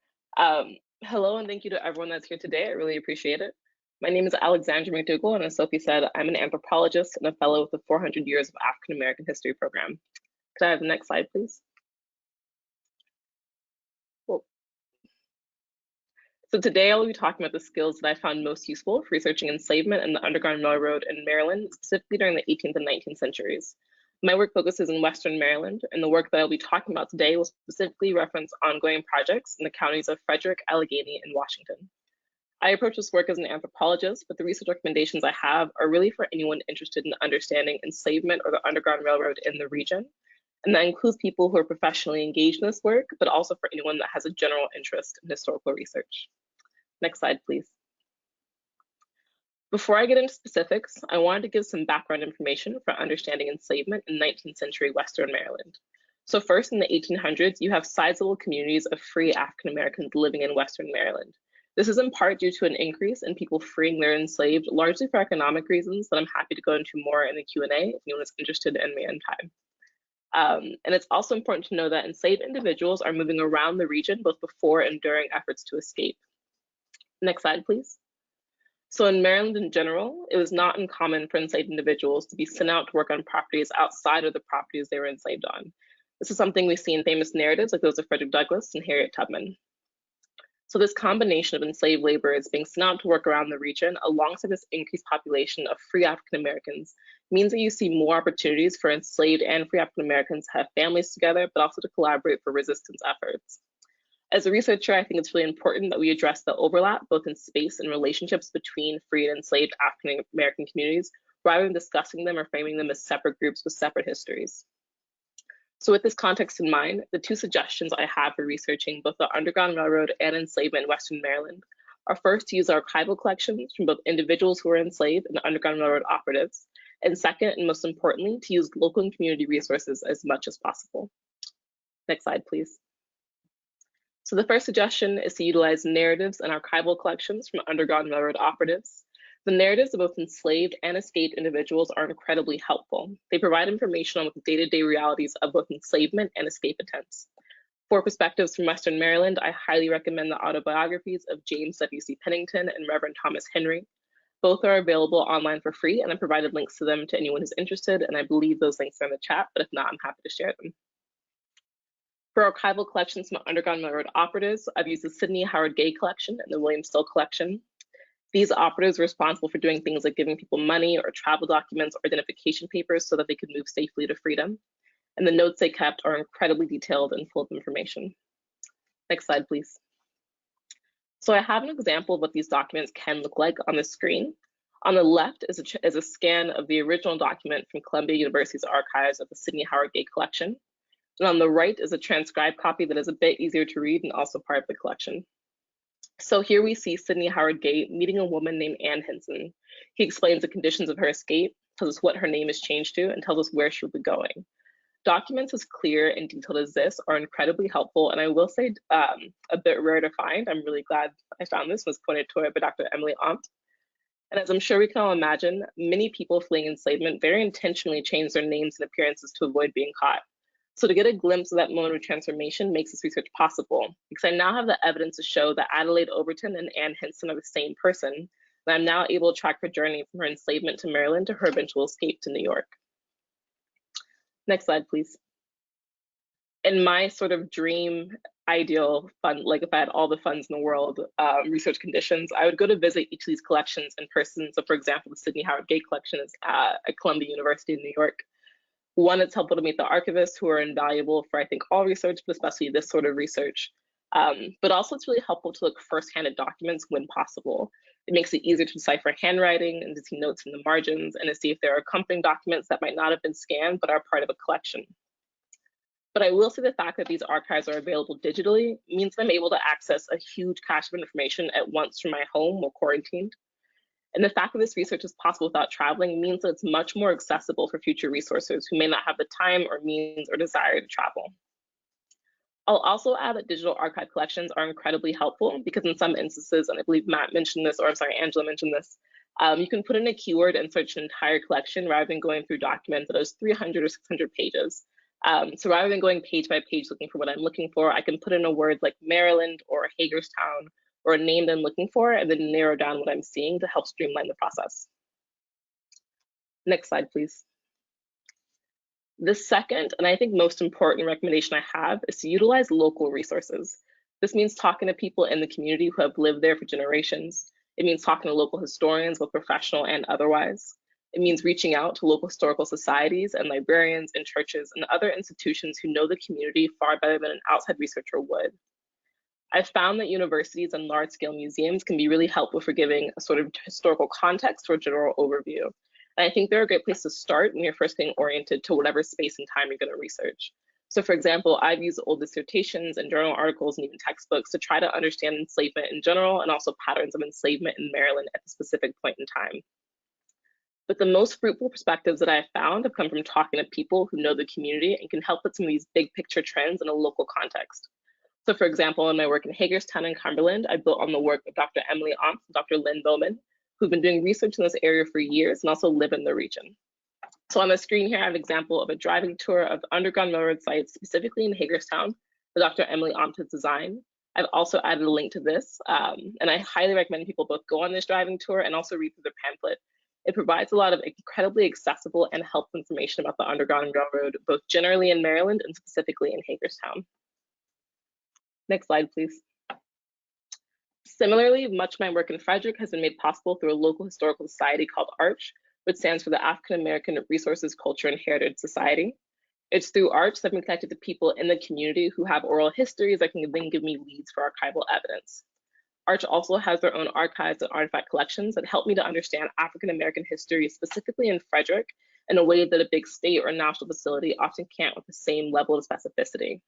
Hello, and thank you to everyone that's here today. I really appreciate it. My name is Alexandra Mcdougall, and as Sophie said, I'm an anthropologist and a fellow with the 400 Years of African American History program. Could I have the next slide, please? Cool. So today I'll be talking about the skills that I found most useful for researching enslavement and the Underground Railroad in Maryland, specifically during the 18th and 19th centuries. My work focuses in Western Maryland, and the work that I'll be talking about today will specifically reference ongoing projects in the counties of Frederick, Allegheny, and Washington. I approach this work as an anthropologist, but the research recommendations I have are really for anyone interested in understanding enslavement or the Underground Railroad in the region. And that includes people who are professionally engaged in this work, but also for anyone that has a general interest in historical research. Next slide, please. Before I get into specifics, I wanted to give some background information for understanding enslavement in 19th century Western Maryland. So first, in the 1800s, you have sizable communities of free African Americans living in Western Maryland. This is in part due to an increase in people freeing their enslaved, largely for economic reasons that I'm happy to go into more in the Q&A if anyone is interested in my own time. And it's also important to know that enslaved individuals are moving around the region both before and during efforts to escape. Next slide, please. So in Maryland in general, it was not uncommon for enslaved individuals to be sent out to work on properties outside of the properties they were enslaved on. This is something we see in famous narratives like those of Frederick Douglass and Harriet Tubman. So this combination of enslaved laborers being sent out to work around the region alongside this increased population of free African Americans means that you see more opportunities for enslaved and free African Americans to have families together, but also to collaborate for resistance efforts. As a researcher, I think it's really important that we address the overlap both in space and relationships between free and enslaved African American communities, rather than discussing them or framing them as separate groups with separate histories. So with this context in mind, the two suggestions I have for researching both the Underground Railroad and enslavement in Western Maryland are first to use archival collections from both individuals who were enslaved and the Underground Railroad operatives, and second, and most importantly, to use local and community resources as much as possible. Next slide, please. So the first suggestion is to utilize narratives and archival collections from Underground Railroad operatives. The narratives of both enslaved and escaped individuals are incredibly helpful. They provide information on the day-to-day realities of both enslavement and escape attempts. For perspectives from Western Maryland, I highly recommend the autobiographies of James W.C. Pennington and Reverend Thomas Henry. Both are available online for free, and I provided links to them to anyone who's interested, and I believe those links are in the chat, but if not, I'm happy to share them. For archival collections from Underground Railroad Operatives, I've used the Sidney Howard Gay collection and the William Still collection. These operatives are responsible for doing things like giving people money or travel documents or identification papers so that they could move safely to freedom. And the notes they kept are incredibly detailed and full of information. Next slide, please. So I have an example of what these documents can look like on the screen. On the left is a scan of the original document from Columbia University's archives of the Sidney Howard Gay collection. And on the right is a transcribed copy that is a bit easier to read and also part of the collection. So here we see Sidney Howard Gay meeting a woman named Ann Hinson. He explains the conditions of her escape, tells us what her name is changed to, and tells us where she will be going. Documents as clear and detailed as this are incredibly helpful, and I will say a bit rare to find. I'm really glad I found this, was pointed to it by Dr. Emily Omt. And as I'm sure we can all imagine, many people fleeing enslavement very intentionally change their names and appearances to avoid being caught. So to get a glimpse of that moment of transformation makes this research possible, because I now have the evidence to show that Adelaide Overton and Ann Hinson are the same person, and I'm now able to track her journey from her enslavement to Maryland to her eventual escape to New York. Next slide, please. In my sort of dream ideal fund, like if I had all the funds in the world, research conditions, I would go to visit each of these collections in person. So for example, the Sidney Howard Gay collection is at Columbia University in New York. One, it's helpful to meet the archivists who are invaluable for, I think, all research, but especially this sort of research. But also it's really helpful to look firsthand at documents when possible. It makes it easier to decipher handwriting and to see notes in the margins and to see if there are accompanying documents that might not have been scanned but are part of a collection. But I will say the fact that these archives are available digitally means that I'm able to access a huge cache of information at once from my home while quarantined. And the fact that this research is possible without traveling means that it's much more accessible for future resources who may not have the time or means or desire to travel. I'll also add that digital archive collections are incredibly helpful because in some instances, and I believe Matt mentioned this, or I'm sorry, Angela mentioned this, you can put in a keyword and search an entire collection rather than going through documents that has 300 or 600 pages. So rather than going page by page looking for what I'm looking for, I can put in a word like Maryland or Hagerstown or a name that I'm looking for and then narrow down what I'm seeing to help streamline the process. Next slide, please. The second, and I think most important recommendation I have is to utilize local resources. This means talking to people in the community who have lived there for generations. It means talking to local historians, both professional and otherwise. It means reaching out to local historical societies and librarians and churches and other institutions who know the community far better than an outside researcher would. I've found that universities and large-scale museums can be really helpful for giving a sort of historical context or a general overview. And I think they're a great place to start when you're first getting oriented to whatever space and time you're going to research. So for example, I've used old dissertations and journal articles and even textbooks to try to understand enslavement in general and also patterns of enslavement in Maryland at a specific point in time. But the most fruitful perspectives that I've found have come from talking to people who know the community and can help put some of these big picture trends in a local context. So for example, in my work in Hagerstown and Cumberland, I built on the work of Dr. Emily Omt and Dr. Lynn Bowman, who've been doing research in this area for years and also live in the region. So on the screen here, I have an example of a driving tour of Underground Railroad sites, specifically in Hagerstown, that Dr. Emily Omt has designed. I've also added a link to this, and I highly recommend people both go on this driving tour and also read through the pamphlet. It provides a lot of incredibly accessible and helpful information about the Underground Railroad, both generally in Maryland and specifically in Hagerstown. Next slide, please. Similarly, much of my work in Frederick has been made possible through a local historical society called ARCH, which stands for the African American Resources, Culture, and Heritage Society. It's through ARCH that I've been connected to people in the community who have oral histories that can then give me leads for archival evidence. ARCH also has their own archives and artifact collections that help me to understand African American history, specifically in Frederick, in a way that a big state or national facility often can't with the same level of specificity.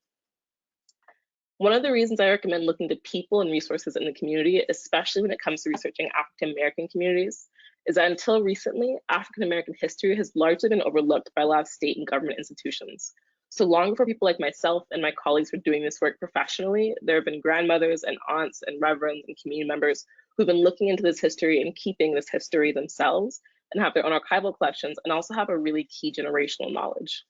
One of the reasons I recommend looking to people and resources in the community, especially when it comes to researching African American communities, is that until recently, African American history has largely been overlooked by a lot of state and government institutions. So long before people like myself and my colleagues were doing this work professionally, there have been grandmothers and aunts and reverends and community members who've been looking into this history and keeping this history themselves and have their own archival collections and also have a really key generational knowledge.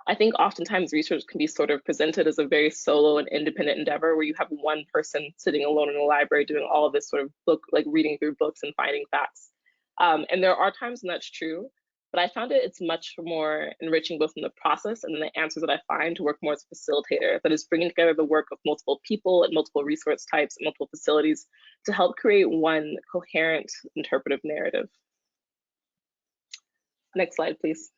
I think oftentimes research can be sort of presented as a very solo and independent endeavor where you have one person sitting alone in a library doing all of this sort of reading through books and finding facts. And there are times when that's true, but I found it's much more enriching both in the process and in the answers that I find to work more as a facilitator, that is bringing together the work of multiple people and multiple resource types and multiple facilities to help create one coherent interpretive narrative. Next slide, please.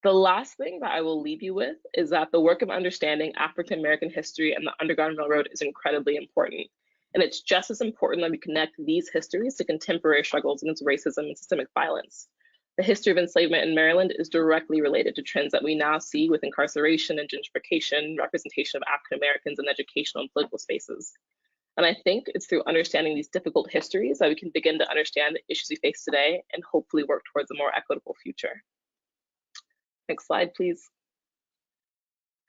The last thing that I will leave you with is that the work of understanding African American history and the Underground Railroad is incredibly important. And it's just as important that we connect these histories to contemporary struggles against racism and systemic violence. The history of enslavement in Maryland is directly related to trends that we now see with incarceration and gentrification, representation of African Americans in educational and political spaces. And I think it's through understanding these difficult histories that we can begin to understand the issues we face today and hopefully work towards a more equitable future. Next slide, please.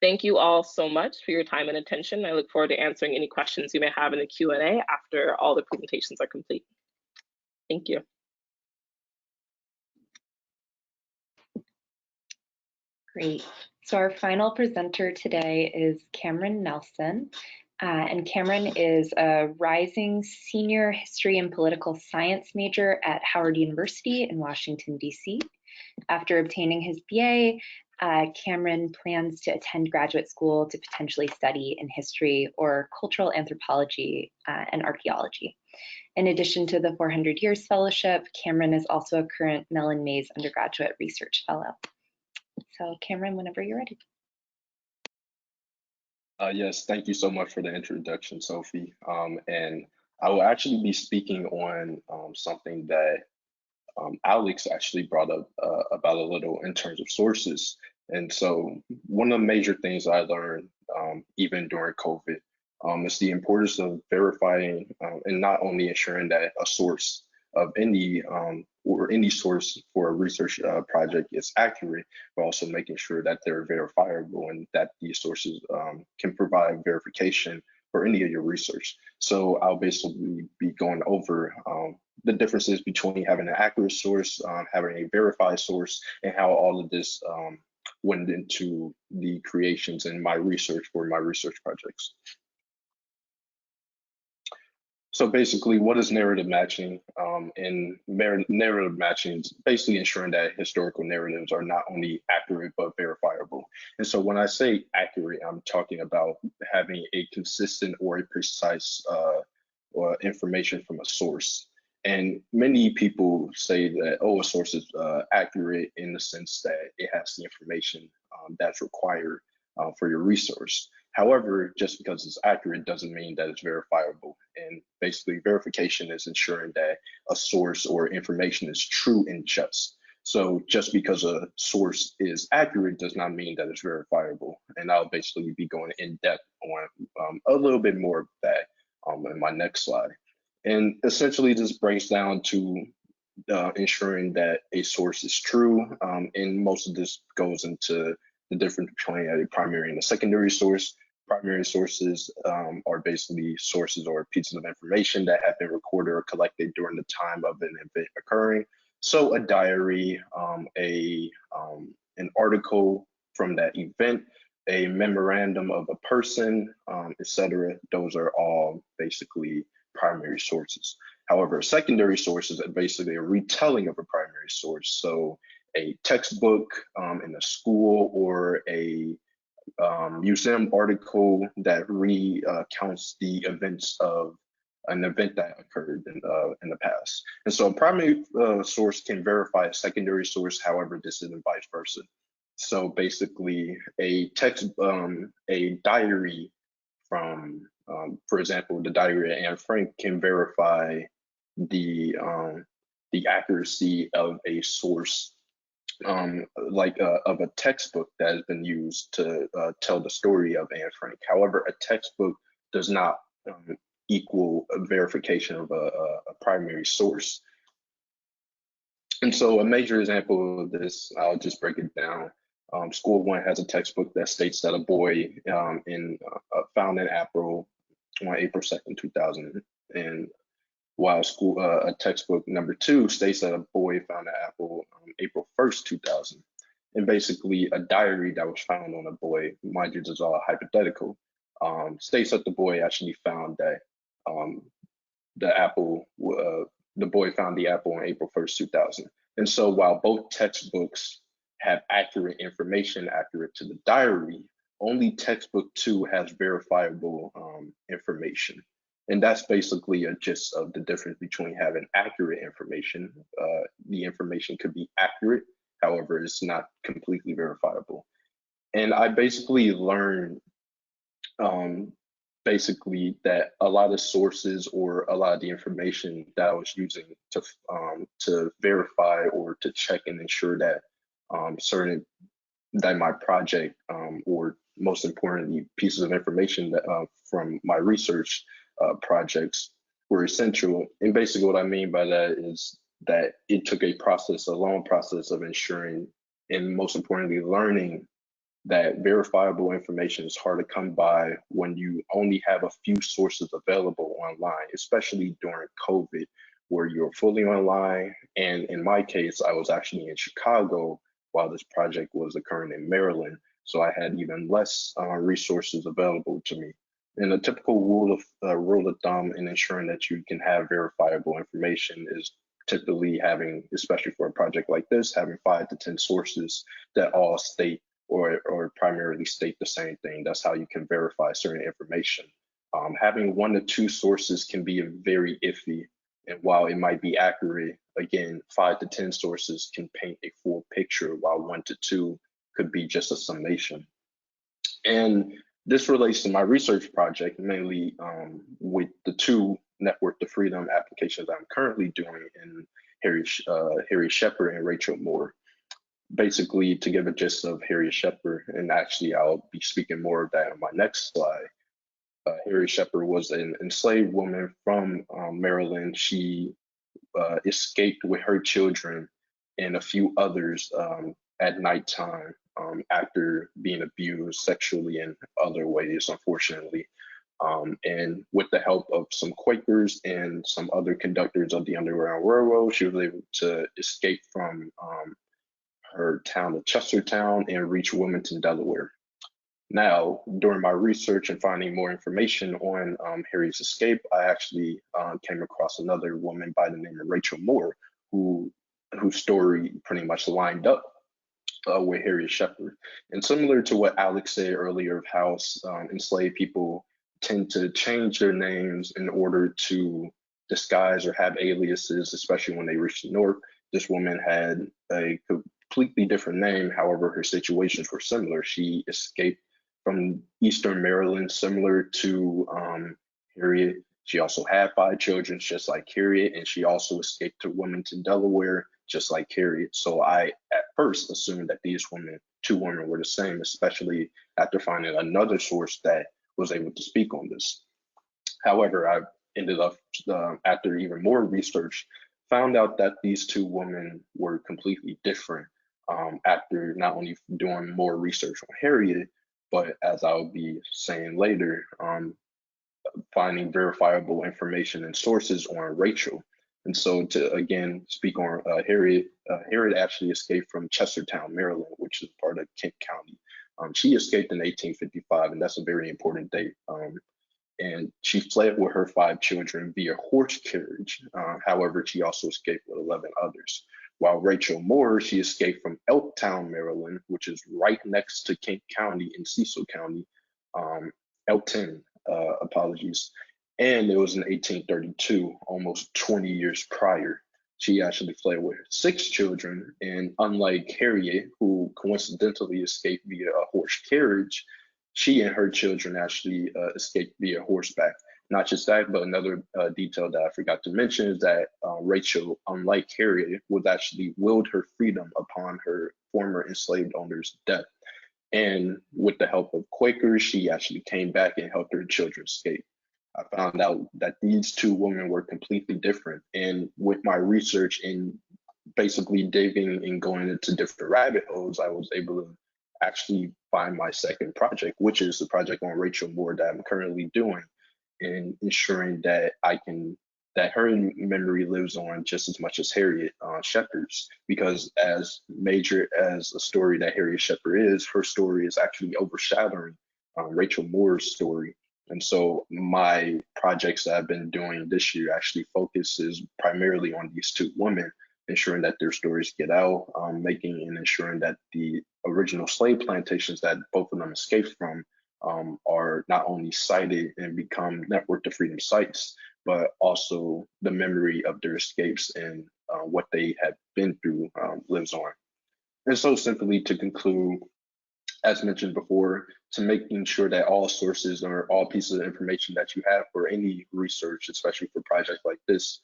Thank you all so much for your time and attention. I look forward to answering any questions you may have in the Q&A after all the presentations are complete. Thank you. Great. So our final presenter today is Cameron Nelson. And Cameron is a rising senior history and political science major at Howard University in Washington, D.C. After obtaining his BA, Cameron plans to attend graduate school to potentially study in history or cultural anthropology and archaeology. In addition to the 400 Years Fellowship, Cameron is also a current Mellon Mays Undergraduate Research Fellow. So Cameron, whenever you're ready. Yes, thank you so much for the introduction, Sophie. And I will actually be speaking on something that Alex actually brought up about a little in terms of sources. And so one of the major things I learned even during COVID is the importance of verifying and not only ensuring that a source of any source for a research project is accurate, but also making sure that they're verifiable and that these sources can provide verification for any of your research. So I'll basically be going over the differences between having an accurate source, having a verified source, and how all of this went into the creations in my research for my research projects. So basically, what is narrative matching? Narrative matching is basically ensuring that historical narratives are not only accurate, but verifiable. And so when I say accurate, I'm talking about having a consistent or a precise information from a source. And many people say that, oh, a source is accurate in the sense that it has the information that's required for your resource. However, just because it's accurate doesn't mean that it's verifiable. And basically, verification is ensuring that a source or information is true and just. So just because a source is accurate does not mean that it's verifiable. And I'll basically be going in depth on a little bit more of that in my next slide. And essentially, this breaks down to ensuring that a source is true. And most of this goes into the difference between a primary and a secondary source. Primary sources are basically sources or pieces of information that have been recorded or collected during the time of an event occurring. So a diary, an article from that event, a memorandum of a person, etc. Those are all basically primary sources. However, secondary sources are basically a retelling of a primary source. So a textbook in a school or a museum article that recounts the events of an event that occurred in the past. And so a primary source can verify a secondary source, however, this isn't vice versa. So basically a diary from, for example, the diary of Anne Frank can verify the accuracy of a source of a textbook that has been used to tell the story of Anne Frank. However, a textbook does not equal a verification of a primary source. And so a major example of this, I'll just break it down. School 1 has a textbook that states that a boy found an apple on April 2nd, 2000. And while textbook number 2 states that a boy found an apple on April 1st, 2000. And basically a diary that was found on a boy, mind you, this is all hypothetical, states that the boy actually found that the boy found the apple on April 1st, 2000. And so while both textbooks have accurate information accurate to the diary, only textbook 2 has verifiable information. And that's basically a gist of the difference between having accurate information. The information could be accurate, however, it's not completely verifiable. And I basically learned that a lot of sources or a lot of the information that I was using to verify or to check and ensure that that my project or most importantly pieces of information that from my research projects were essential. And basically what I mean by that is that it took a long process of ensuring and most importantly learning that verifiable information is hard to come by when you only have a few sources available online, especially during COVID, where you're fully online. And in my case, I was actually in Chicago while this project was occurring in Maryland. So I had even less resources available to me. And a typical rule of thumb in ensuring that you can have verifiable information is typically having, especially for a project like this, having 5 to 10 sources that all state or primarily state the same thing. That's how you can verify certain information. Having 1 to 2 sources can be very iffy. And while it might be accurate, again, 5 to 10 sources can paint a full picture, while 1 to 2 could be just a summation. And this relates to my research project, mainly with the 2 Network to Freedom applications I'm currently doing in Harriet Sheppard and Rachel Moore. Basically, to give a gist of Harriet Sheppard, and actually I'll be speaking more of that on my next slide. Harriet Sheppard was an enslaved woman from Maryland. She escaped with her children and a few others at nighttime after being abused sexually in other ways, unfortunately. And with the help of some Quakers and some other conductors of the Underground Railroad, she was able to escape from her town of Chestertown and reach Wilmington, Delaware. Now, during my research and finding more information on Harriet's escape, I actually came across another woman by the name of Rachel Moore, whose story pretty much lined up with Harriet Sheppard. And similar to what Alex said earlier of how enslaved people tend to change their names in order to disguise or have aliases, especially when they reach the North, this woman had a completely different name. However, her situations were similar. She escaped from Eastern Maryland, similar to Harriet. She also had 5 children, just like Harriet, and she also escaped to Wilmington, Delaware, just like Harriet. So I, at first, assumed that these 2 women were the same, especially after finding another source that was able to speak on this. However, I ended up, after even more research, found out that these 2 women were completely different after not only doing more research on Harriet, but as I'll be saying later, finding verifiable information and sources on Rachel. And so to, again, speak on Harriet, Harriet actually escaped from Chestertown, Maryland, which is part of Kent County. She escaped in 1855, and that's a very important date. And she fled with her 5 children via horse carriage. However, she also escaped with 11 others. While Rachel Moore, she escaped from Elktown, Maryland, which is right next to Kent County in Cecil County, Elkton, apologies. And it was in 1832, almost 20 years prior. She actually fled with 6 children, and unlike Harriet, who coincidentally escaped via a horse carriage, she and her children actually escaped via horseback. Not just that, but another detail that I forgot to mention is that Rachel, unlike Harriet, would actually willed her freedom upon her former enslaved owner's death. And with the help of Quakers, she actually came back and helped her children escape. I found out that these 2 women were completely different. And with my research and basically digging and going into different rabbit holes, I was able to actually find my second project, which is the project on Rachel Moore that I'm currently doing, and ensuring that that her memory lives on just as much as Harriet Sheppard's, because as major as a story that Harriet Sheppard is, her story is actually overshadowing Rachel Moore's story. And so my projects that I've been doing this year actually focuses primarily on these two women, ensuring that their stories get out, making and ensuring that the original slave plantations that both of them escaped from are not only cited and become network to freedom sites, but also the memory of their escapes and what they have been through lives on. And so simply to conclude, as mentioned before, to making sure that all sources or all pieces of information that you have for any research, especially for projects like this,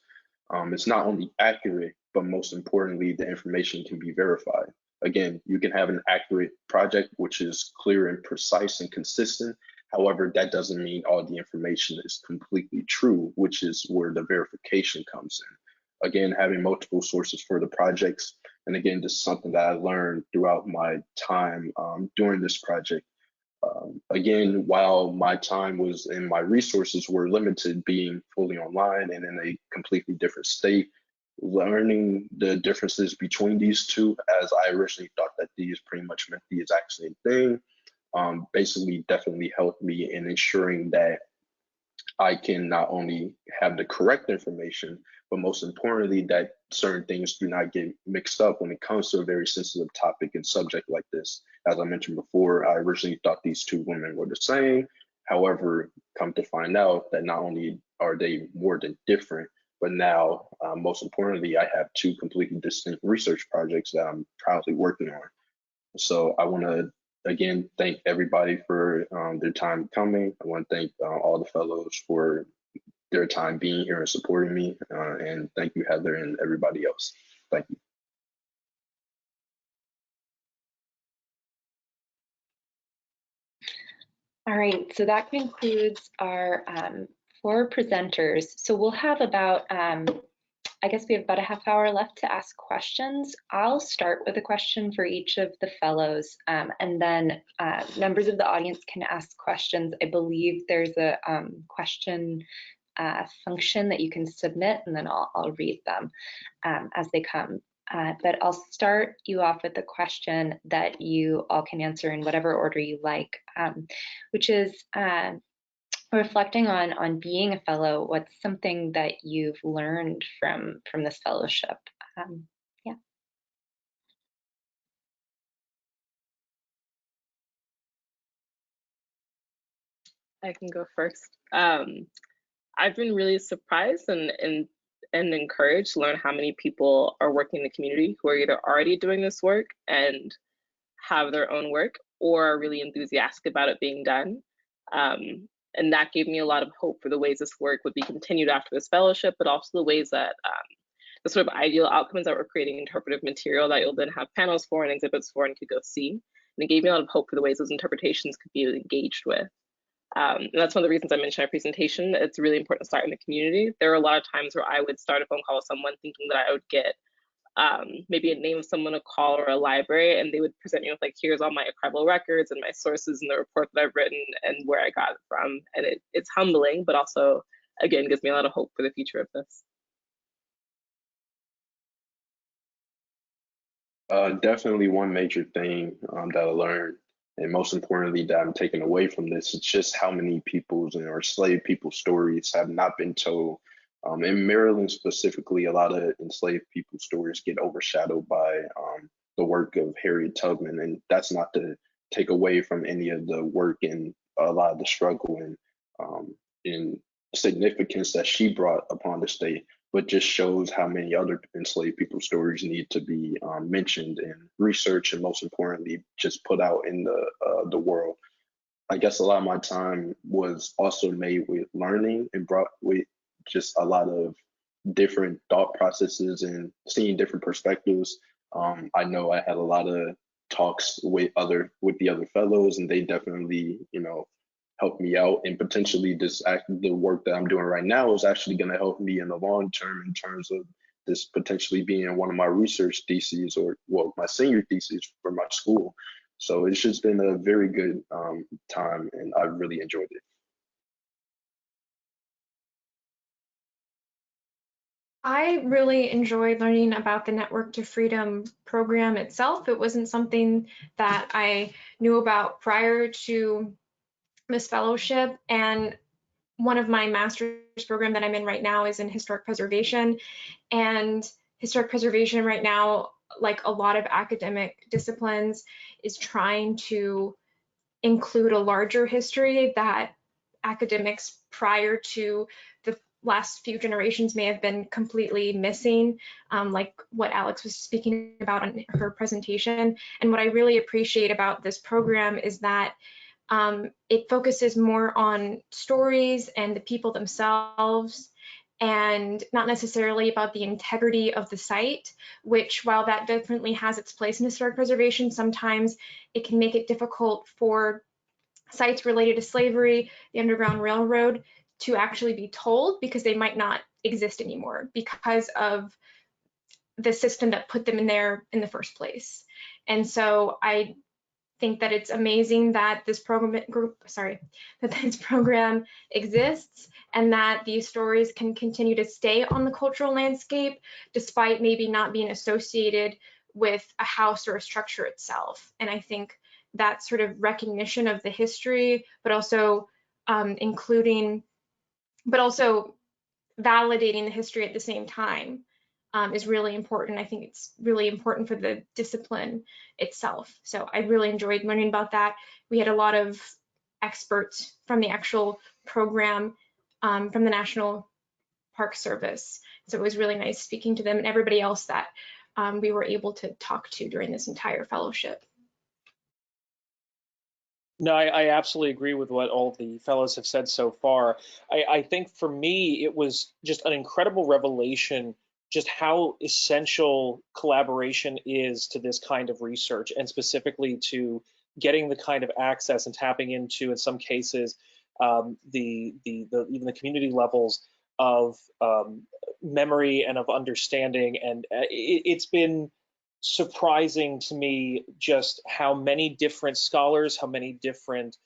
it's not only accurate, but most importantly, the information can be verified. Again, you can have an accurate project, which is clear and precise and consistent. However, that doesn't mean all the information is completely true, which is where the verification comes in. Again, having multiple sources for the projects. And again, this is something that I learned throughout my time during this project. Again, while my time was and my resources were limited, being fully online and in a completely different state, learning the differences between these two, as I originally thought that these pretty much meant the exact same thing, basically definitely helped me in ensuring that I can not only have the correct information, but most importantly, that certain things do not get mixed up when it comes to a very sensitive topic and subject like this. As I mentioned before, I originally thought these two women were the same. However, come to find out that not only are they more than different, but now, most importantly, I have two completely distinct research projects that I'm proudly working on. So I want to again thank everybody for their time coming. I want to thank all the fellows for their time being here and supporting me. And thank you, Heather, and everybody else. Thank you. All right, so that concludes our 4 presenters. So we'll have about, I guess we have about a half hour left to ask questions. I'll start with a question for each of the fellows, and then members of the audience can ask questions. I believe there's a question function that you can submit, and then I'll read them as they come. But I'll start you off with a question that you all can answer in whatever order you like, which is reflecting on being a fellow. What's something that you've learned from this fellowship? Yeah. I can go first. I've been really surprised and encouraged to learn how many people are working in the community who are either already doing this work and have their own work, or are really enthusiastic about it being done. And that gave me a lot of hope for the ways this work would be continued after this fellowship, but also the ways that the sort of ideal outcomes that we're creating interpretive material that you'll then have panels for and exhibits for and could go see. And it gave me a lot of hope for the ways those interpretations could be engaged with. And that's one of the reasons I mentioned in my presentation. It's really important to start in the community. There are a lot of times where I would start a phone call with someone thinking that I would get maybe a name of someone to call or a library, and they would present me with like, here's all my archival records and my sources and the report that I've written and where I got it from. And it's humbling, but also, again, gives me a lot of hope for the future of this. Definitely one major thing that I learned, and most importantly that I'm taking away from this, is just how many people's or enslaved people's stories have not been told. In Maryland specifically, a lot of enslaved people's stories get overshadowed by the work of Harriet Tubman, and that's not to take away from any of the work and a lot of the struggle and significance that she brought upon the state, but just shows how many other enslaved people's stories need to be mentioned and researched, and most importantly, just put out in the world. I guess a lot of my time was also made with learning and brought with just a lot of different thought processes and seeing different perspectives. I know I had a lot of talks with the other fellows, and they definitely, helped me out. And potentially the work that I'm doing right now is actually going to help me in the long term in terms of this potentially being one of my research theses, or well, my senior thesis for my school. So it's just been a very good time, and I really enjoyed it. I really enjoyed learning about the Network to Freedom program itself. It wasn't something that I knew about prior to this fellowship, and one of my master's program that I'm in right now is in historic preservation, and historic preservation right now, like a lot of academic disciplines, is trying to include a larger history that academics prior to the last few generations may have been completely missing, like what Alex was speaking about in her presentation. And what I really appreciate about this program is that it focuses more on stories and the people themselves, and not necessarily about the integrity of the site, which, while that definitely has its place in historic preservation, sometimes it can make it difficult for sites related to slavery, the Underground Railroad, to actually be told, because they might not exist anymore because of the system that put them in there in the first place. And so I think that it's amazing that this program exists, and that these stories can continue to stay on the cultural landscape despite maybe not being associated with a house or a structure itself. And I think that sort of recognition of the history, but also validating the history at the same time, is really important. I think it's really important for the discipline itself. So I really enjoyed learning about that. We had a lot of experts from the actual program, from the National Park Service. So it was really nice speaking to them and everybody else that we were able to talk to during this entire fellowship. No, I absolutely agree with what all the fellows have said so far. I think for me, it was just an incredible revelation just how essential collaboration is to this kind of research, and specifically to getting the kind of access and tapping into, in some cases, even the community levels of memory and of understanding. And it's been surprising to me just how many different scholars, how many different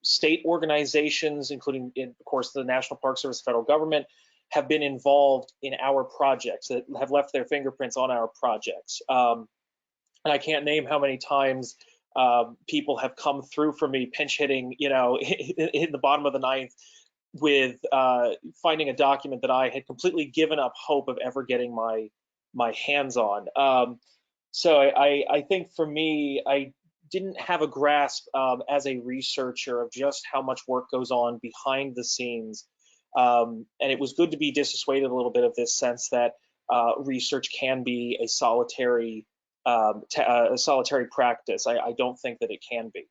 state organizations, including, of course, the National Park Service, federal government, have been involved in our projects, that have left their fingerprints on our projects. And I can't name how many times people have come through for me, pinch hitting, in the bottom of the ninth, with finding a document that I had completely given up hope of ever getting my hands on. So I think for me, I didn't have a grasp as a researcher of just how much work goes on behind the scenes. And it was good to be dissuaded a little bit of this sense that research can be a solitary practice. I don't think that it can be.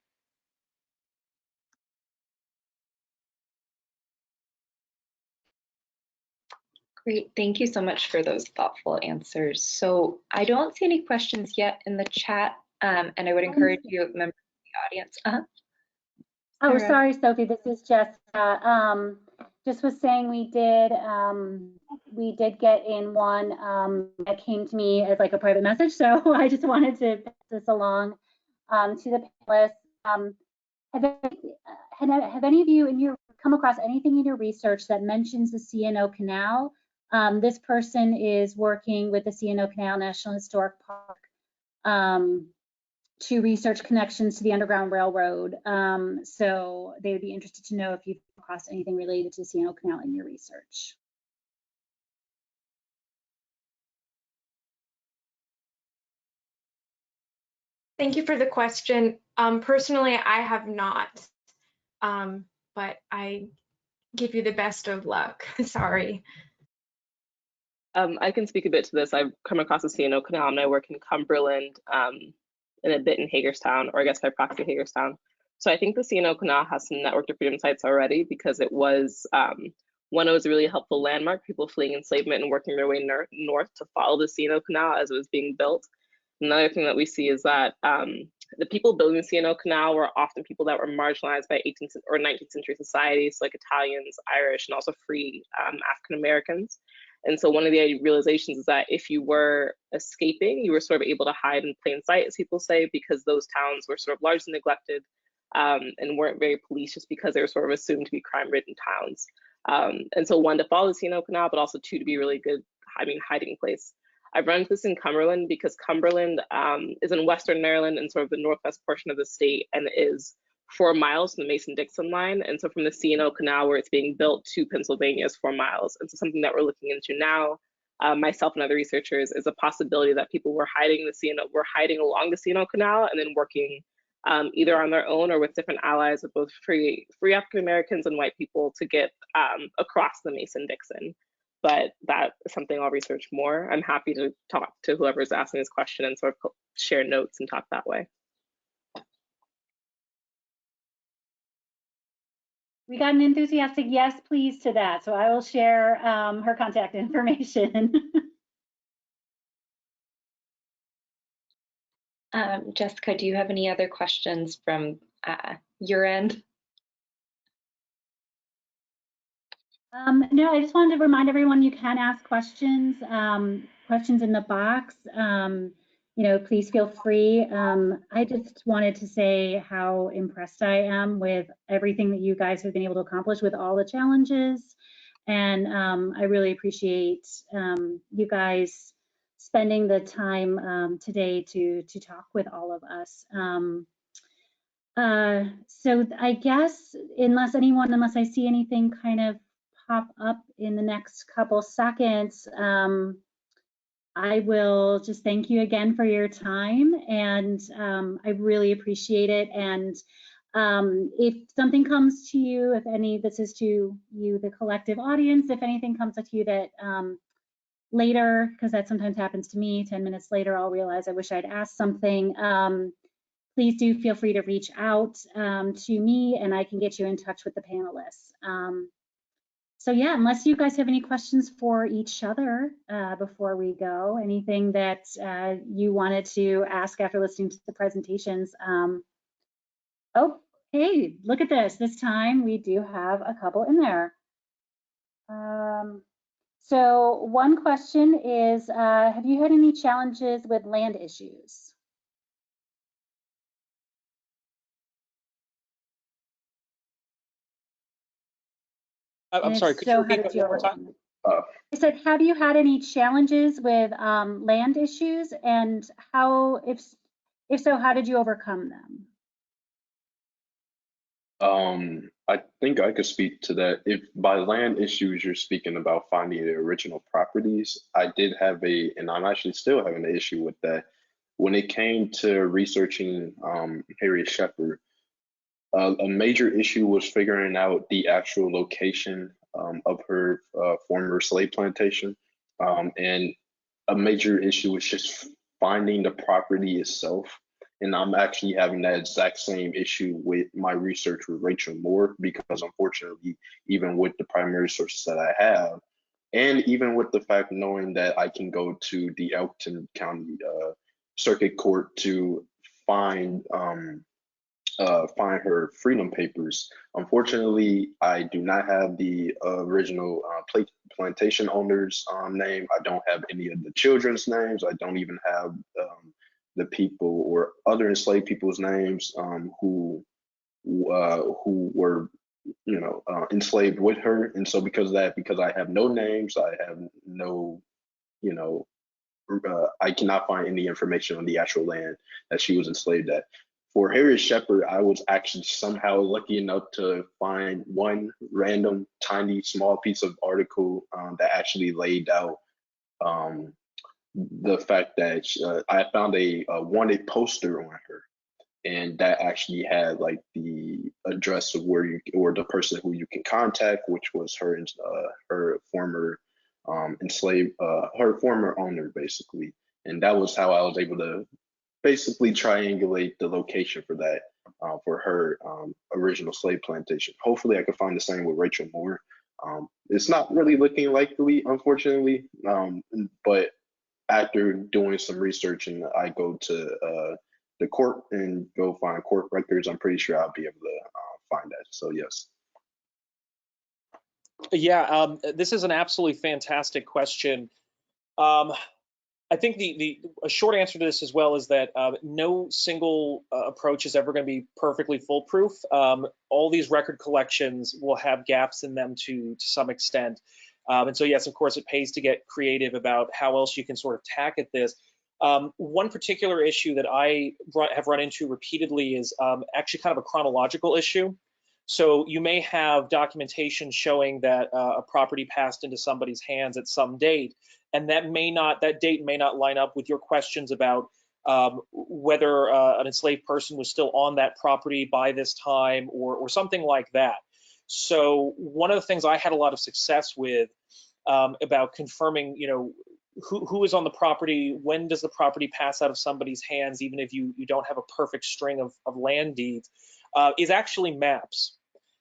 Great, thank you so much for those thoughtful answers. So I don't see any questions yet in the chat, and I would encourage you, members of the audience. Oh, sorry, Sophie, this is Jessica. Just was saying we did get in one that came to me as like a private message, so I just wanted to pass this along to the panelists. Have any of you come across anything in your research that mentions the C&O Canal? This person is working with the C&O Canal National Historic Park to research connections to the Underground Railroad. So they would be interested to know if you've come across anything related to the C&O Canal in your research. Thank you for the question. Personally, I have not, but I give you the best of luck. Sorry. I can speak a bit to this. I've come across the C&O Canal, and I work in Cumberland, and a bit in Hagerstown, or I guess by proxy Hagerstown. So I think the C&O Canal has some Network to Freedom sites already, because it was one, it was a really helpful landmark, people fleeing enslavement and working their way north to follow the C&O Canal as it was being built. Another thing that we see is that the people building the C&O Canal were often people that were marginalized by 18th or 19th century societies, like Italians, Irish, and also free African Americans. And so one of the realizations is that if you were escaping, you were sort of able to hide in plain sight, as people say, because those towns were sort of largely neglected. and weren't very policed just because they were sort of assumed to be crime-ridden towns. And so one, to follow the C&O Canal, but also two, to be a really good, hiding place. I've run into this in Cumberland because Cumberland is in Western Maryland and sort of the northwest portion of the state, and is 4 miles from the Mason-Dixon line. And so from the C&O Canal where it's being built to Pennsylvania is 4 miles. And so something that we're looking into now, myself and other researchers, is a possibility that people were hiding along the C&O Canal and then working either on their own or with different allies of both free African Americans and white people to get across the Mason-Dixon. But that is something I'll research more. I'm happy to talk to whoever's asking this question and sort of share notes and talk that way. We got an enthusiastic yes, please to that. So I will share her contact information. Jessica, do you have any other questions from your end? No, I just wanted to remind everyone you can ask questions, questions in the box. You know, please feel free. I just wanted to say how impressed I am with everything that you guys have been able to accomplish with all the challenges. And I really appreciate you guys spending the time today to talk with all of us. So I guess unless I see anything kind of pop up in the next couple seconds, I will just thank you again for your time, and I really appreciate it. And if something comes to you, this is to you, the collective audience, if anything comes up to you that later, because that sometimes happens to me, 10 minutes later, I'll realize I wish I'd asked something. Please do feel free to reach out to me, and I can get you in touch with the panelists. So yeah, unless you guys have any questions for each other before we go, anything that you wanted to ask after listening to the presentations. Oh, hey, look at this. This time we do have a couple in there. So one question is, have you had any challenges with land issues? I'm sorry, could you repeat that one more time? I said, have you had any challenges with land issues, and how, if so, how did you overcome them? I think I could speak to that. If by land issues you're speaking about finding the original properties, I did have and I'm actually still having an issue with that. When it came to researching Harriet Sheppard, a major issue was figuring out the actual location of her former slave plantation. And a major issue was just finding the property itself. And I'm actually having that exact same issue with my research with Rachel Moore, because unfortunately, even with the primary sources that I have, and even with the fact knowing that I can go to the Elkton County Circuit Court to find her freedom papers. Unfortunately, I do not have the original plantation owner's name. I don't have any of the children's names. I don't even have the people or other enslaved people's names who were, enslaved with her. And so because I have no names, I have no, I cannot find any information on the actual land that she was enslaved at. For Harriet Sheppard, I was actually somehow lucky enough to find one random, tiny, small piece of article that actually laid out the fact that I found a wanted poster on her, and that actually had like the address of where you, or the person who you can contact, which was her former her former owner, basically. And that was how I was able to basically triangulate the location for that, for her original slave plantation. Hopefully I can find the same with Rachel Moore. It's not really looking likely, unfortunately, but after doing some research and I go to the court and go find court records, I'm pretty sure I'll be able to find that. So yes. Yeah, this is an absolutely fantastic question. I think a short answer to this as well is that no single approach is ever going to be perfectly foolproof. All these record collections will have gaps in them to some extent. And so, yes, of course, it pays to get creative about how else you can sort of tack at this. One particular issue that I have run into repeatedly is actually kind of a chronological issue. So you may have documentation showing that a property passed into somebody's hands at some date, and that date may not line up with your questions about whether an enslaved person was still on that property by this time or something like that. So one of the things I had a lot of success with about confirming, who is on the property, when does the property pass out of somebody's hands, even if you don't have a perfect string of land deeds, is actually maps.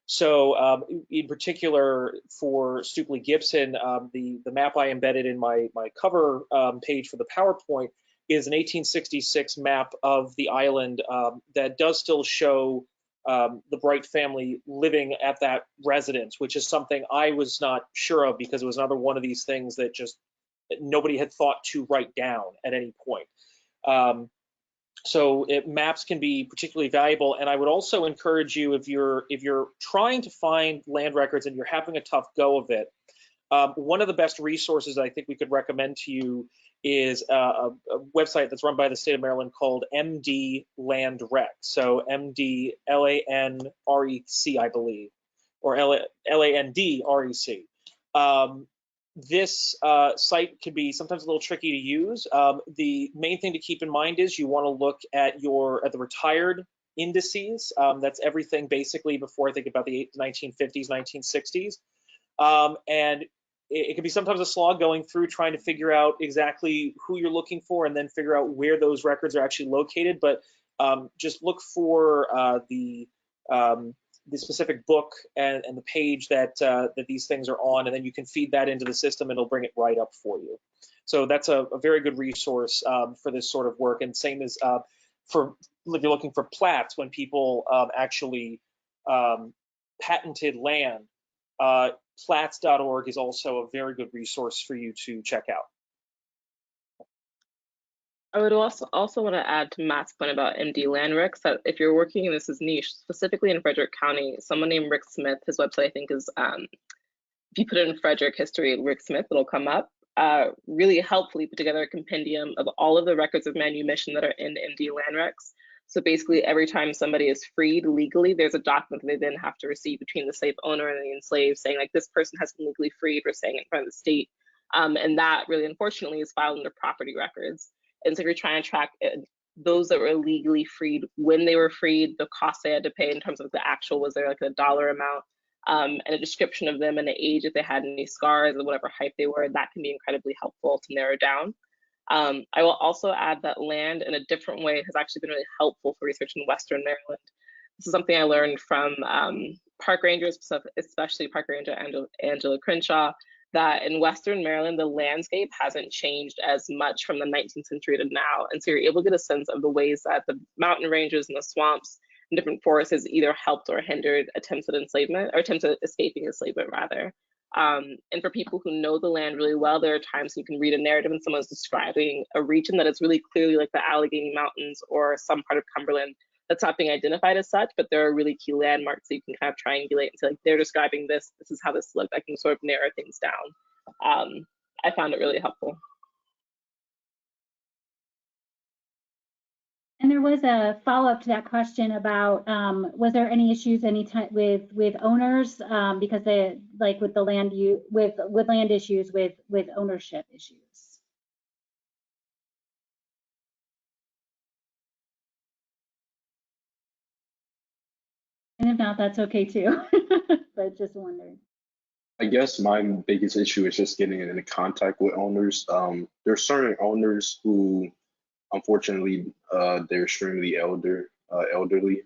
So in particular for Stupely Gibson, the map I embedded in my cover page for the PowerPoint is an 1866 map of the island that does still show the Bright family living at that residence, which is something I was not sure of because it was another one of these things that just nobody had thought to write down at any point. So maps can be particularly valuable, and I would also encourage you, if you're trying to find land records and you're having a tough go of it, one of the best resources I think we could recommend to you is a website that's run by the state of Maryland called MD Land Rec. So MD LANREC, I believe, or LANDREC. This site can be sometimes a little tricky to use. The main thing to keep in mind is you want to look at the retired indices. That's everything basically before I think about the 1950s, 1960s. And it can be sometimes a slog going through trying to figure out exactly who you're looking for and then figure out where those records are actually located. But just look for the specific book and the page that these things are on, and then you can feed that into the system and it'll bring it right up for you. So that's a very good resource for this sort of work. And same as if you're looking for plats, when people actually patented land, plats.org is also a very good resource for you to check out. I would also want to add to Matt's point about MD Land Recs that if you're working, and this is niche, specifically in Frederick County, someone named Rick Smith, his website I think is, if you put in Frederick history, Rick Smith, it'll come up, really helpfully put together a compendium of all of the records of manumission that are in MD Land Recs. So basically every time somebody is freed legally, there's a document that they then have to receive between the slave owner and the enslaved saying like this person has been legally freed or saying it in front of the state. And that really unfortunately is filed under property records. And so if you're trying to track those that were legally freed, when they were freed, the cost they had to pay in terms of the actual, was there like a dollar amount, and a description of them and the age, if they had any scars or whatever height they were, that can be incredibly helpful to narrow down. I will also add that land in a different way has actually been really helpful for research in Western Maryland. This is something I learned from park rangers, especially Park Ranger Angela Crenshaw, that in Western Maryland, the landscape hasn't changed as much from the 19th century to now. And so you're able to get a sense of the ways that the mountain ranges and the swamps and different forests has either helped or hindered attempts at enslavement, or attempts at escaping enslavement rather. And for people who know the land really well, there are times you can read a narrative and someone's describing a region that is really clearly like the Allegheny Mountains or some part of Cumberland that's not being identified as such, but there are really key landmarks that you can kind of triangulate and say, like, they're describing this, this is how this looked. I can sort of narrow things down. I found it really helpful. And there was a follow-up to that question about was there any issues with owners because they like with the land with land issues with ownership issues. And if not, that's okay too. But just wondering. I guess my biggest issue is just getting into contact with owners. There are certain owners who, unfortunately, they're extremely elderly.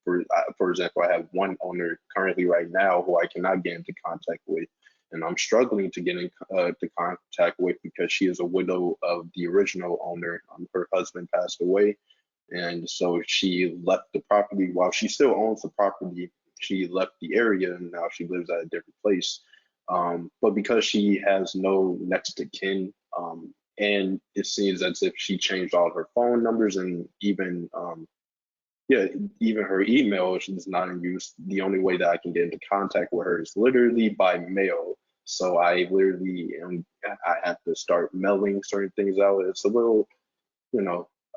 For example, I have one owner currently right now who I cannot get into contact with, and I'm struggling to get into contact with because she is a widow of the original owner. Her husband passed away, and so she left the property. While she still owns the property, she left the area and now she lives at a different place. But because she has no next to kin and it seems as if she changed all her phone numbers, and even even her email is not in use. The only way that I can get into contact with her is literally by mail. So I literally I have to start mailing certain things out. It's a little,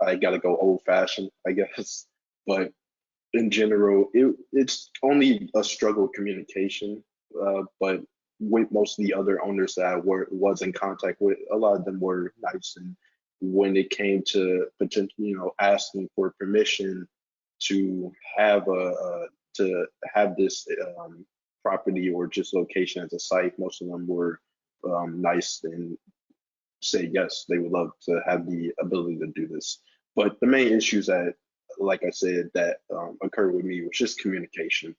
I gotta go old fashioned, I guess. But in general, it's only a struggle of communication. But with most of the other owners that I was in contact with, a lot of them were nice. And when it came to potentially, asking for permission to have this property or just location as a site, most of them were nice and say yes, they would love to have the ability to do this. But the main issues that, like I said, that occurred with me was just communication,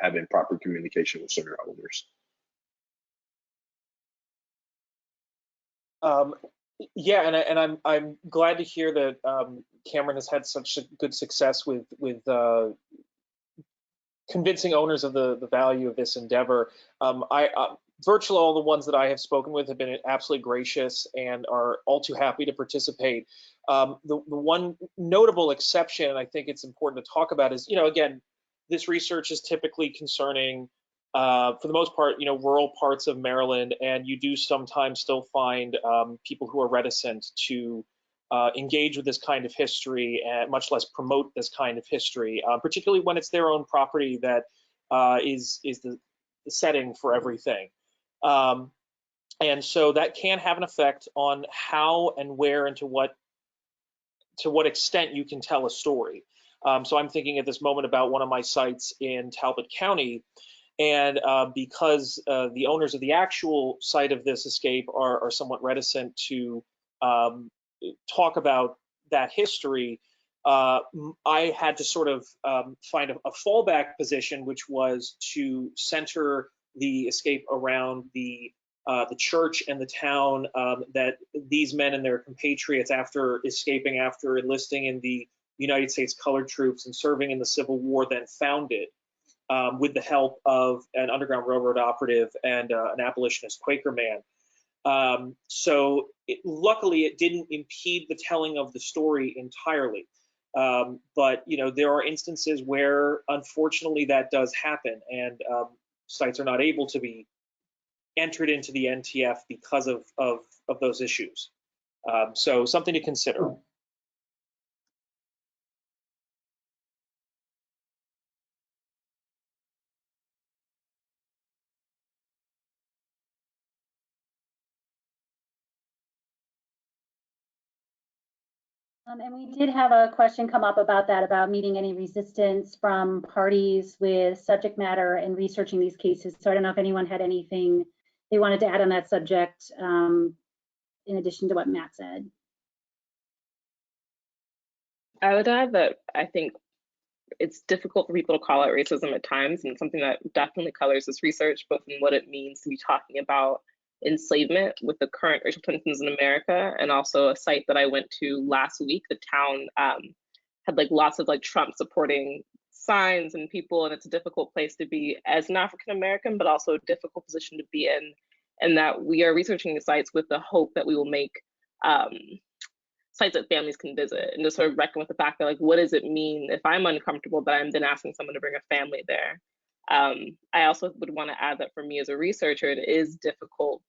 having proper communication with certain owners. Yeah, and I'm glad to hear that Cameron has had such good success with convincing owners of the value of this endeavor. Virtually all the ones that I have spoken with have been absolutely gracious and are all too happy to participate. The one notable exception, and I think it's important to talk about, is, again, this research is typically concerning, for the most part, rural parts of Maryland, and you do sometimes still find people who are reticent to engage with this kind of history, and much less promote this kind of history, particularly when it's their own property that is the setting for everything. And so that can have an effect on how and where and to what extent you can tell a story. So I'm thinking at this moment about one of my sites in Talbot County, and because the owners of the actual site of this escape are somewhat reticent to talk about that history, I had to sort of find a fallback position, which was to center the escape around the church and the town that these men and their compatriots, after enlisting in the United States Colored Troops and serving in the Civil War, then founded with the help of an Underground Railroad operative and an abolitionist Quaker man. So luckily, it didn't impede the telling of the story entirely. But there are instances where, unfortunately, that does happen, and sites are not able to be entered into the NTF because of those issues. So something to consider. And we did have a question come up about that, about meeting any resistance from parties with subject matter and researching these cases. So I don't know if anyone had anything they wanted to add on that subject, in addition to what Matt said. I would add that I think it's difficult for people to call out racism at times, and something that definitely colors this research, both in what it means to be talking about enslavement with the current racial tensions in America, and also a site that I went to last week. The town had lots of Trump supporting signs and people, and it's a difficult place to be as an African American, but also a difficult position to be in, and that we are researching the sites with the hope that we will make sites that families can visit, and just sort of reckon with the fact that what does it mean if I'm uncomfortable that I'm then asking someone to bring a family there. I also would want to add that for me as a researcher, it is difficult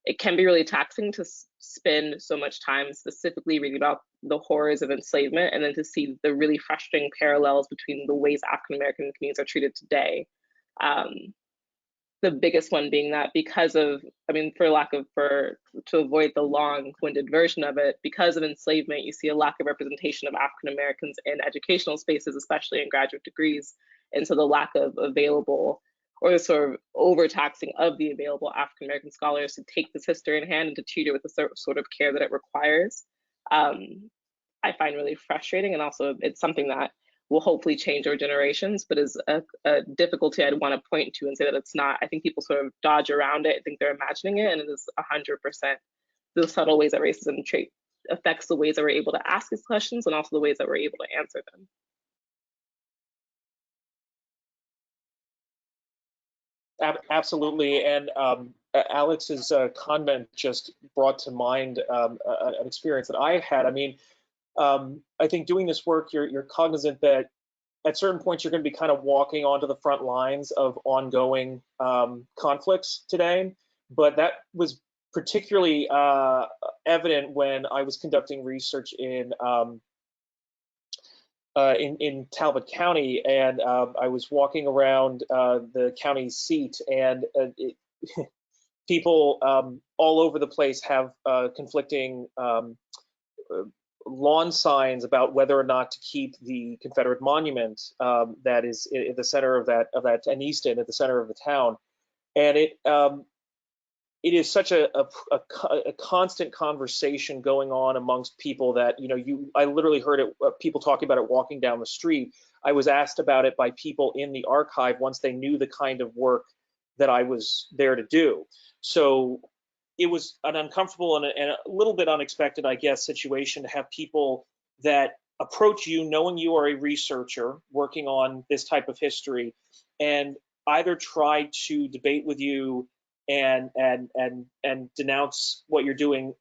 it can be really taxing to spend so much time specifically reading about the horrors of enslavement, and then to see the really frustrating parallels between the ways African American communities are treated today. The biggest one being that because of, to avoid the long-winded version of it, because of enslavement, you see a lack of representation of African Americans in educational spaces, especially in graduate degrees. And so the lack of available, or the sort of overtaxing of the available African American scholars to take this history in hand and to treat it with the sort of care that it requires, I find really frustrating. And also it's something that will hopefully change over generations, but is a difficulty I'd want to point to and say that it's not. I think people sort of dodge around it, think they're imagining it, and it is 100% the subtle ways that racism affects the ways that we're able to ask these questions, and also the ways that we're able to answer them. Absolutely, and Alex's comment just brought to mind an experience that I've had. I mean, I think doing this work, you're cognizant that at certain points you're going to be kind of walking onto the front lines of ongoing conflicts today. But that was particularly evident when I was conducting research in Talbot County, and I was walking around the county seat, and people all over the place have conflicting lawn signs about whether or not to keep the Confederate monument that is in the center of that in Easton, at the center of the town, and it is such a constant conversation going on amongst people that, I literally heard it, people talking about it walking down the street. I was asked about it by people in the archive once they knew the kind of work that I was there to do. So it was an uncomfortable and a little bit unexpected, I guess, situation to have people that approach you knowing you are a researcher working on this type of history, and either try to debate with you and denounce what you're doing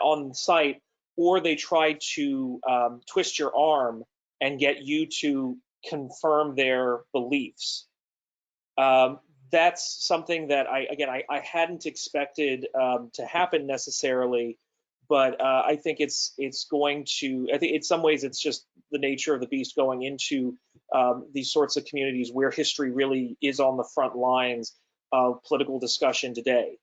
on site, or they try to twist your arm and get you to confirm their beliefs. That's something that I hadn't expected to happen necessarily, but I think it's going to. I think in some ways it's just the nature of the beast going into these sorts of communities where history really is on the front lines of political discussion today.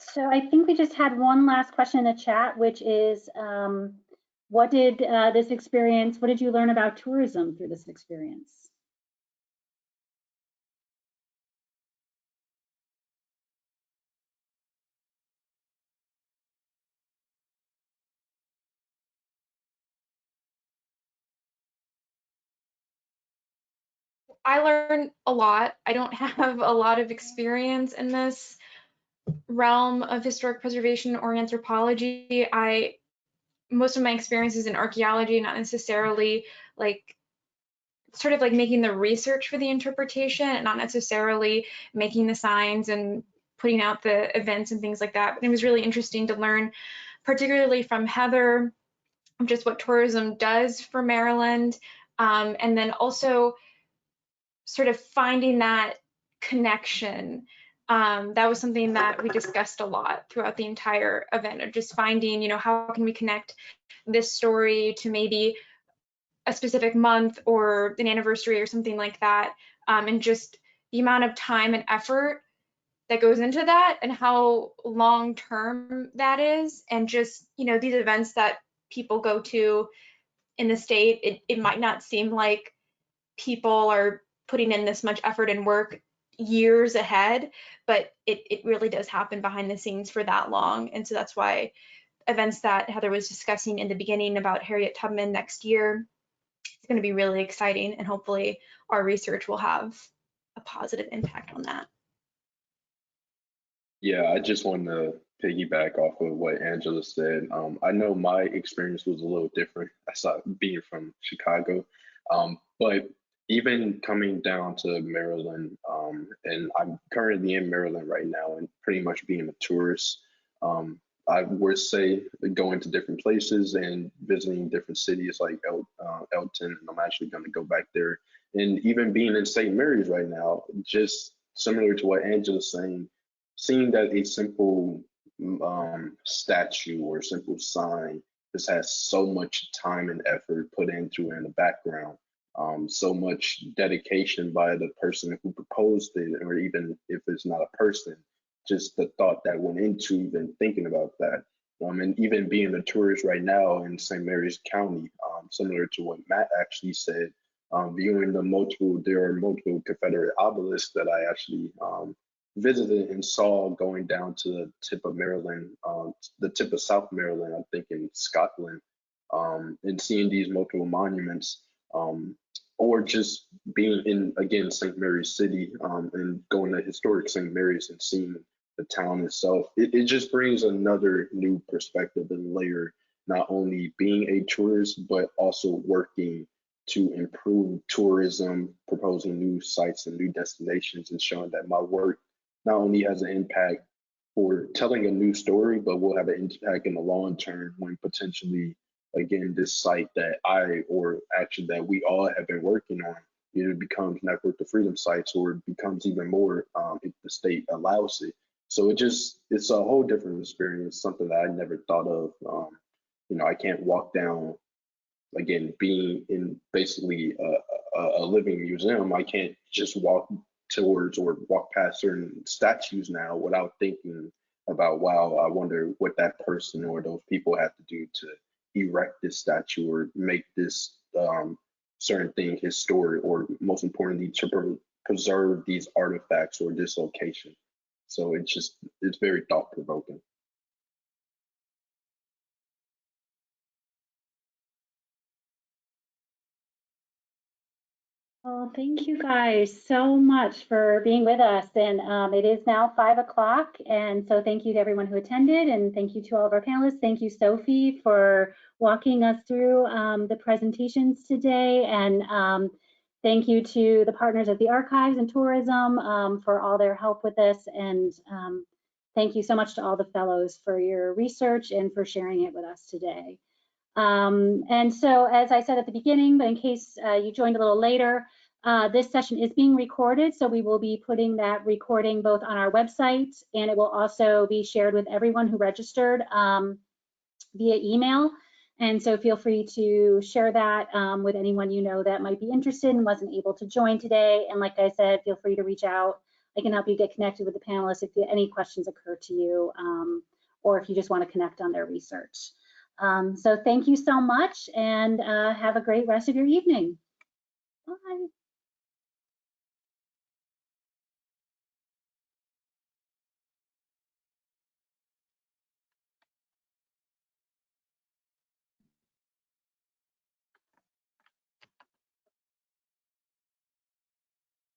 So I think we just had one last question in the chat, which is, what did what did you learn about tourism through this experience? I learned a lot. I don't have a lot of experience in this realm of historic preservation or anthropology. Most of my experience is in archaeology, not necessarily like sort of like making the research for the interpretation and not necessarily making the signs and putting out the events and things like that. But it was really interesting to learn, particularly from Heather, just what tourism does for Maryland. And then also sort of finding that connection. That was something that we discussed a lot throughout the entire event, of just finding, how can we connect this story to maybe a specific month or an anniversary or something like that, and just the amount of time and effort that goes into that and how long term that is. And just, these events that people go to in the state, it might not seem like people are putting in this much effort and work years ahead, but it really does happen behind the scenes for that long. And so that's why events that Heather was discussing in the beginning about Harriet Tubman next year, it's going to be really exciting, and hopefully our research will have a positive impact on that. Yeah, I just want to piggyback off of what Angela said. I know my experience was a little different. I saw being from Chicago, but even coming down to Maryland, and I'm currently in Maryland right now, and pretty much being a tourist. I would say going to different places and visiting different cities like Elton, and I'm actually going to go back there. And even being in St. Mary's right now, just similar to what Angela's saying, seeing that a simple statue or simple sign just has so much time and effort put into it in the background, so much dedication by the person who proposed it, or even if it's not a person, just the thought that went into even thinking about that. And even being a tourist right now in St. Mary's County, similar to what Matt actually said, viewing there are multiple Confederate obelisks that I actually visited and saw going down to the tip of Maryland, the tip of South Maryland, I think in Scotland, and seeing these multiple monuments, or just being in, again, St. Mary's City, and going to historic St. Mary's and seeing the town itself. It just brings another new perspective and layer not only being a tourist, but also working to improve tourism, proposing new sites and new destinations, and showing that my work not only has an impact for telling a new story, but will have an impact in the long term when potentially, again, this site that or actually that we all have been working on, either becomes Network of Freedom sites or it becomes even more if the state allows it. So it's a whole different experience, something that I never thought of. I can't walk down, again, being in basically a living museum, I can't just walk towards or walk past certain statues now without thinking about, wow, I wonder what that person or those people have to do to erect this statue or make this certain thing historic, or most importantly, to preserve these artifacts or this location. So it's very thought-provoking. Well, thank you guys so much for being with us. And it is now 5 o'clock. And so thank you to everyone who attended, and thank you to all of our panelists. Thank you, Sophie, for walking us through the presentations today. And thank you to the partners at the Archives and Tourism for all their help with this. And thank you so much to all the fellows for your research and for sharing it with us today. And so, as I said at the beginning, but in case you joined a little later, this session is being recorded, so we will be putting that recording both on our website, and it will also be shared with everyone who registered via email. And so feel free to share that with anyone you know that might be interested and wasn't able to join today. And like I said, feel free to reach out. I can help you get connected with the panelists if any questions occur to you, or if you just want to connect on their research. So thank you so much, and have a great rest of your evening. Bye.